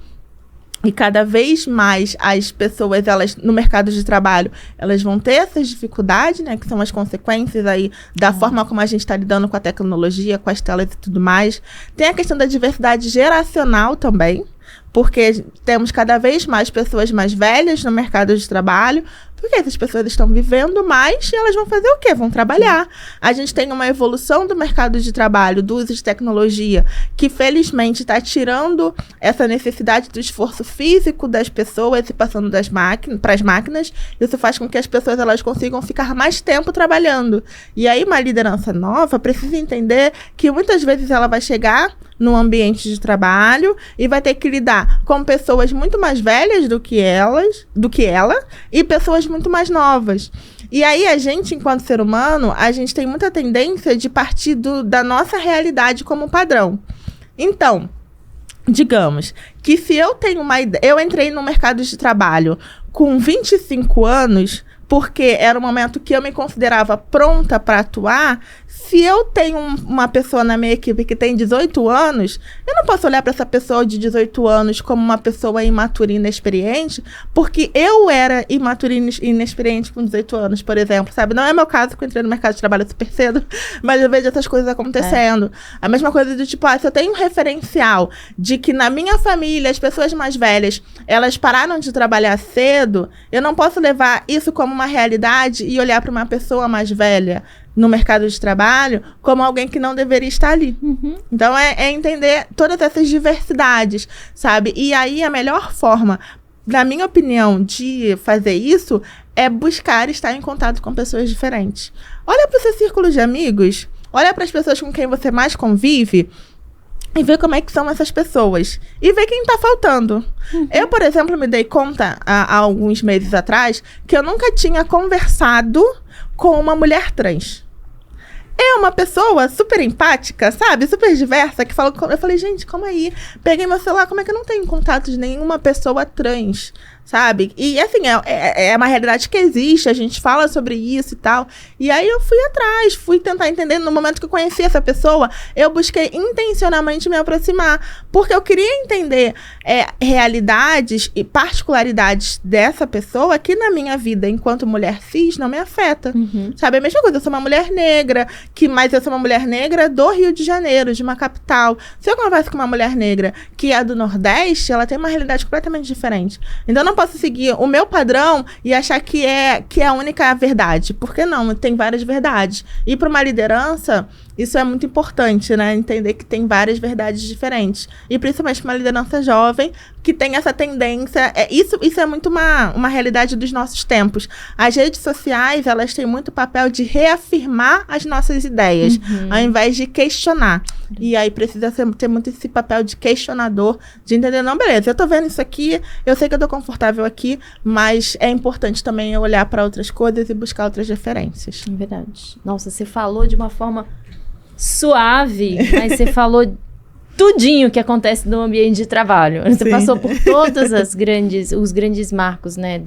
Speaker 1: E cada vez mais as pessoas, elas, no mercado de trabalho, elas vão ter essas dificuldades, né? Que são as consequências aí da forma como a gente está lidando com a tecnologia, com as telas e tudo mais. Tem a questão da diversidade geracional também, porque temos cada vez mais pessoas mais velhas no mercado de trabalho, porque essas pessoas estão vivendo mais e elas vão fazer o quê? Vão trabalhar. Sim. A gente tem uma evolução do mercado de trabalho, do uso de tecnologia, que felizmente está tirando essa necessidade do esforço físico das pessoas e passando para as máquinas. Isso faz com que as pessoas, elas consigam ficar mais tempo trabalhando. E aí uma liderança nova precisa entender que muitas vezes ela vai chegar no ambiente de trabalho e vai ter que lidar com pessoas muito mais velhas do que ela e pessoas muito mais novas. E aí a gente, enquanto ser humano, a gente tem muita tendência de partir da nossa realidade como padrão. Então, digamos que se eu tenho uma ideia, eu entrei no mercado de trabalho com 25 anos, porque era o momento que eu me considerava pronta para atuar. Se eu tenho uma pessoa na minha equipe que tem 18 anos, eu não posso olhar para essa pessoa de 18 anos como uma pessoa imatura e inexperiente, porque eu era imatura e inexperiente com 18 anos, por exemplo, sabe? Não é meu caso, que eu entrei no mercado de trabalho super cedo, mas eu vejo essas coisas acontecendo. A mesma coisa do tipo, se eu tenho um referencial de que na minha família, as pessoas mais velhas, elas pararam de trabalhar cedo, eu não posso levar isso como uma realidade e olhar para uma pessoa mais velha no mercado de trabalho como alguém que não deveria estar ali. Então, é entender todas essas diversidades, sabe? E aí, a melhor forma, na minha opinião, de fazer isso é buscar estar em contato com pessoas diferentes. Olha para o seu círculo de amigos, olha para as pessoas com quem você mais convive e ver como é que são essas pessoas. E ver quem tá faltando. Eu, por exemplo, me dei conta há alguns meses atrás que eu nunca tinha conversado com uma mulher trans. É uma pessoa super empática, sabe? Super diversa, que fala... Eu falei, gente, calma aí. Peguei meu celular, como é que eu não tenho contato de nenhuma pessoa trans, sabe? E, assim, é uma realidade que existe, a gente fala sobre isso e tal. E aí eu fui atrás, fui tentar entender. No momento que eu conheci essa pessoa, eu busquei intencionalmente me aproximar, porque eu queria entender realidades e particularidades dessa pessoa que na minha vida, enquanto mulher cis, não me afeta. Sabe? A mesma coisa, eu sou uma mulher negra, mas eu sou uma mulher negra do Rio de Janeiro, de uma capital. Se eu converso com uma mulher negra que é do Nordeste, ela tem uma realidade completamente diferente. Então, eu não posso seguir o meu padrão e achar que é a única verdade. Porque não, tem várias verdades. E para uma liderança, isso é muito importante, né? Entender que tem várias verdades diferentes. E principalmente para uma liderança jovem, que tem essa tendência... Isso é muito uma realidade dos nossos tempos. As redes sociais, elas têm muito papel de reafirmar as nossas ideias, ao invés de questionar. E aí precisa ter muito esse papel de questionador, de entender, não, beleza, eu tô vendo isso aqui, eu sei que eu tô confortável aqui, mas é importante também eu olhar para outras coisas e buscar outras referências.
Speaker 2: É verdade. Nossa, você falou de uma forma suave, mas você falou tudinho que acontece no ambiente de trabalho. Você Sim. passou por todas os grandes marcos, né,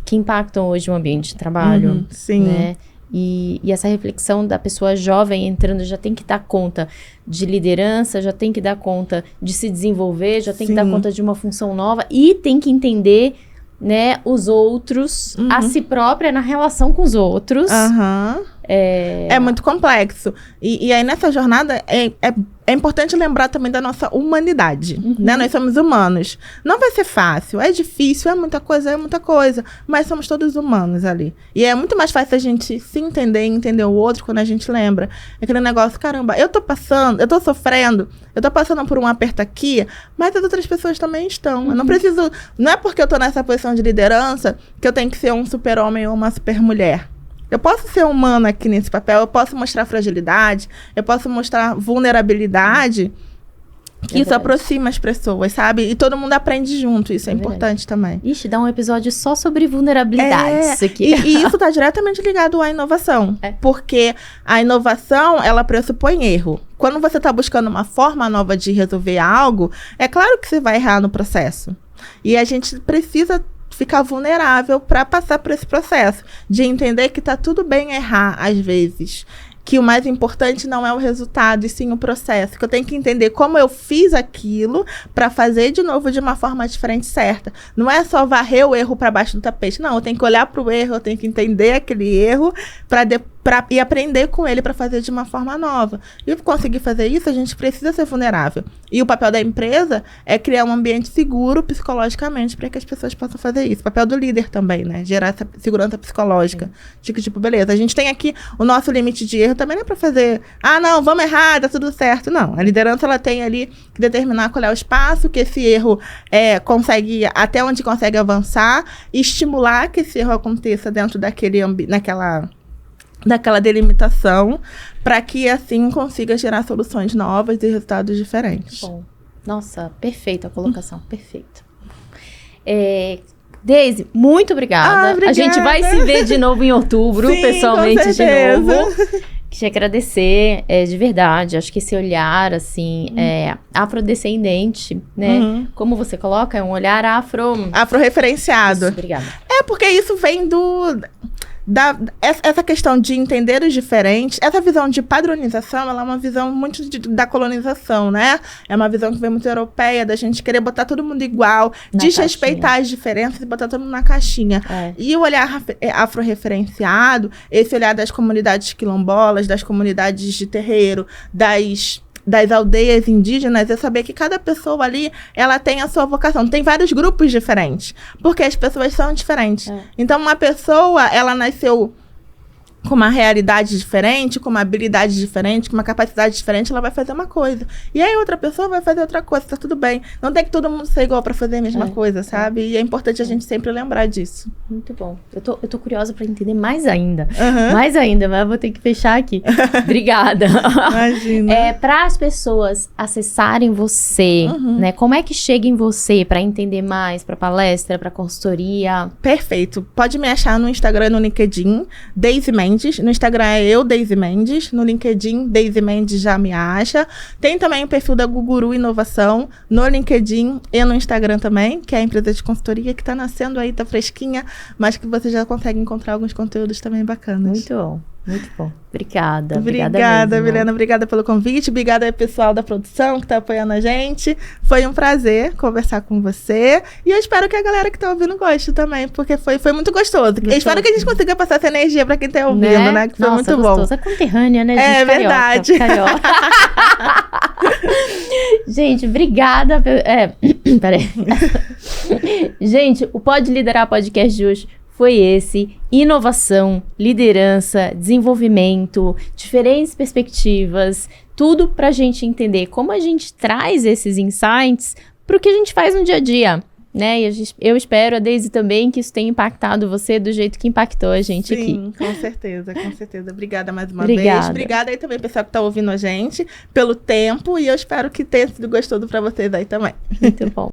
Speaker 2: que impactam hoje o ambiente de trabalho.
Speaker 1: Sim.
Speaker 2: Né? E essa reflexão da pessoa jovem entrando já tem que dar conta de liderança, já tem que dar conta de se desenvolver, já tem que dar conta de uma função nova e tem que entender, né, os outros, a si própria na relação com os outros.
Speaker 1: É muito complexo. E aí, nessa jornada, é importante lembrar também da nossa humanidade, né? Nós somos humanos. Não vai ser fácil, é difícil, é muita coisa, mas somos todos humanos ali. E é muito mais fácil a gente se entender e entender o outro quando a gente lembra. É aquele negócio, caramba, eu tô sofrendo, eu tô passando por um aperto aqui, mas as outras pessoas também estão. Eu não preciso, não é porque eu tô nessa posição de liderança que eu tenho que ser um super-homem ou uma super-mulher. Eu posso ser humana aqui nesse papel, eu posso mostrar fragilidade, eu posso mostrar vulnerabilidade, que isso aproxima as pessoas, sabe? E todo mundo aprende junto, isso é importante também.
Speaker 2: Ixi, dá um episódio só sobre vulnerabilidade, isso aqui.
Speaker 1: E isso está diretamente ligado à inovação, porque a inovação, ela pressupõe erro. Quando você está buscando uma forma nova de resolver algo, é claro que você vai errar no processo. E a gente precisa ficar vulnerável para passar por esse processo, de entender que tá tudo bem errar às vezes, que o mais importante não é o resultado, e sim o processo, que eu tenho que entender como eu fiz aquilo para fazer de novo de uma forma diferente, certa. Não é só varrer o erro para baixo do tapete, não, eu tenho que olhar para o erro, eu tenho que entender aquele erro e aprender com ele para fazer de uma forma nova. E para conseguir fazer isso, a gente precisa ser vulnerável. E o papel da empresa é criar um ambiente seguro psicologicamente para que as pessoas possam fazer isso. O papel do líder também, né? Gerar essa segurança psicológica. De que, tipo, beleza, a gente tem aqui o nosso limite de erro, também não é para fazer, não, vamos errar, tá tudo certo. Não, a liderança, ela tem ali que determinar qual é o espaço que esse erro consegue, até onde consegue avançar, e estimular que esse erro aconteça dentro daquele daquela delimitação, para que assim consiga gerar soluções novas e resultados diferentes.
Speaker 2: Bom, nossa, perfeita a colocação, perfeito. Deise, muito obrigada.
Speaker 1: Obrigada.
Speaker 2: A gente vai se ver de novo em outubro, pessoalmente de novo. Queria agradecer, de verdade, acho que esse olhar, assim, afrodescendente, né? Como você coloca, é um olhar
Speaker 1: afro-referenciado.
Speaker 2: Isso, obrigada.
Speaker 1: Porque isso vem essa questão de entender os diferentes, essa visão de padronização, ela é uma visão muito da colonização, né? É uma visão que vem muito europeia, da gente querer botar todo mundo igual, desrespeitar as diferenças e botar todo mundo na caixinha. E o olhar afro-referenciado, esse olhar das comunidades quilombolas, das comunidades de terreiro, das aldeias indígenas, é saber que cada pessoa ali, ela tem a sua vocação. Tem vários grupos diferentes, porque as pessoas são diferentes. Então, uma pessoa, ela nasceu com uma realidade diferente, com uma habilidade diferente, com uma capacidade diferente, ela vai fazer uma coisa. E aí outra pessoa vai fazer outra coisa, tá tudo bem. Não tem que todo mundo ser igual pra fazer a mesma coisa, sabe? E é importante a gente sempre lembrar disso.
Speaker 2: Muito bom. Eu tô curiosa pra entender mais ainda. Mais ainda, mas eu vou ter que fechar aqui. Obrigada.
Speaker 1: Imagina.
Speaker 2: Para as pessoas acessarem você, né? Como é que chega em você pra entender mais, pra palestra, pra consultoria?
Speaker 1: Perfeito. Pode me achar no Instagram e no LinkedIn, Deise Mendes. No Instagram é eu, Deise Mendes. No LinkedIn, Deise Mendes já me acha. Tem também o perfil da Guguru Inovação no LinkedIn e no Instagram também, que é a empresa de consultoria que tá nascendo aí, tá fresquinha, mas que você já consegue encontrar alguns conteúdos também bacanas.
Speaker 2: Muito bom. Muito bom. Obrigada.
Speaker 1: Obrigada, Milena. Obrigada pelo convite. Obrigada ao pessoal da produção que está apoiando a gente. Foi um prazer conversar com você. E eu espero que a galera que está ouvindo goste também, porque foi muito gostoso. Eu espero que a gente consiga passar essa energia para quem está ouvindo, né? Que foi muito bom.
Speaker 2: É conterrânea, né? Gente,
Speaker 1: é verdade.
Speaker 2: Carioca. Gente, obrigada. Peraí. Gente, o Pode Liderar Podcast de hoje foi esse: inovação, liderança, desenvolvimento, diferentes perspectivas, tudo para a gente entender como a gente traz esses insights para o que a gente faz no dia a dia, né? E eu espero, a Deise também, que isso tenha impactado você do jeito que impactou a gente aqui.
Speaker 1: Sim, com certeza, com certeza. Obrigada mais uma vez. Obrigada aí também, pessoal que está ouvindo a gente, pelo tempo, e eu espero que tenha sido gostoso para vocês aí também.
Speaker 2: Muito bom.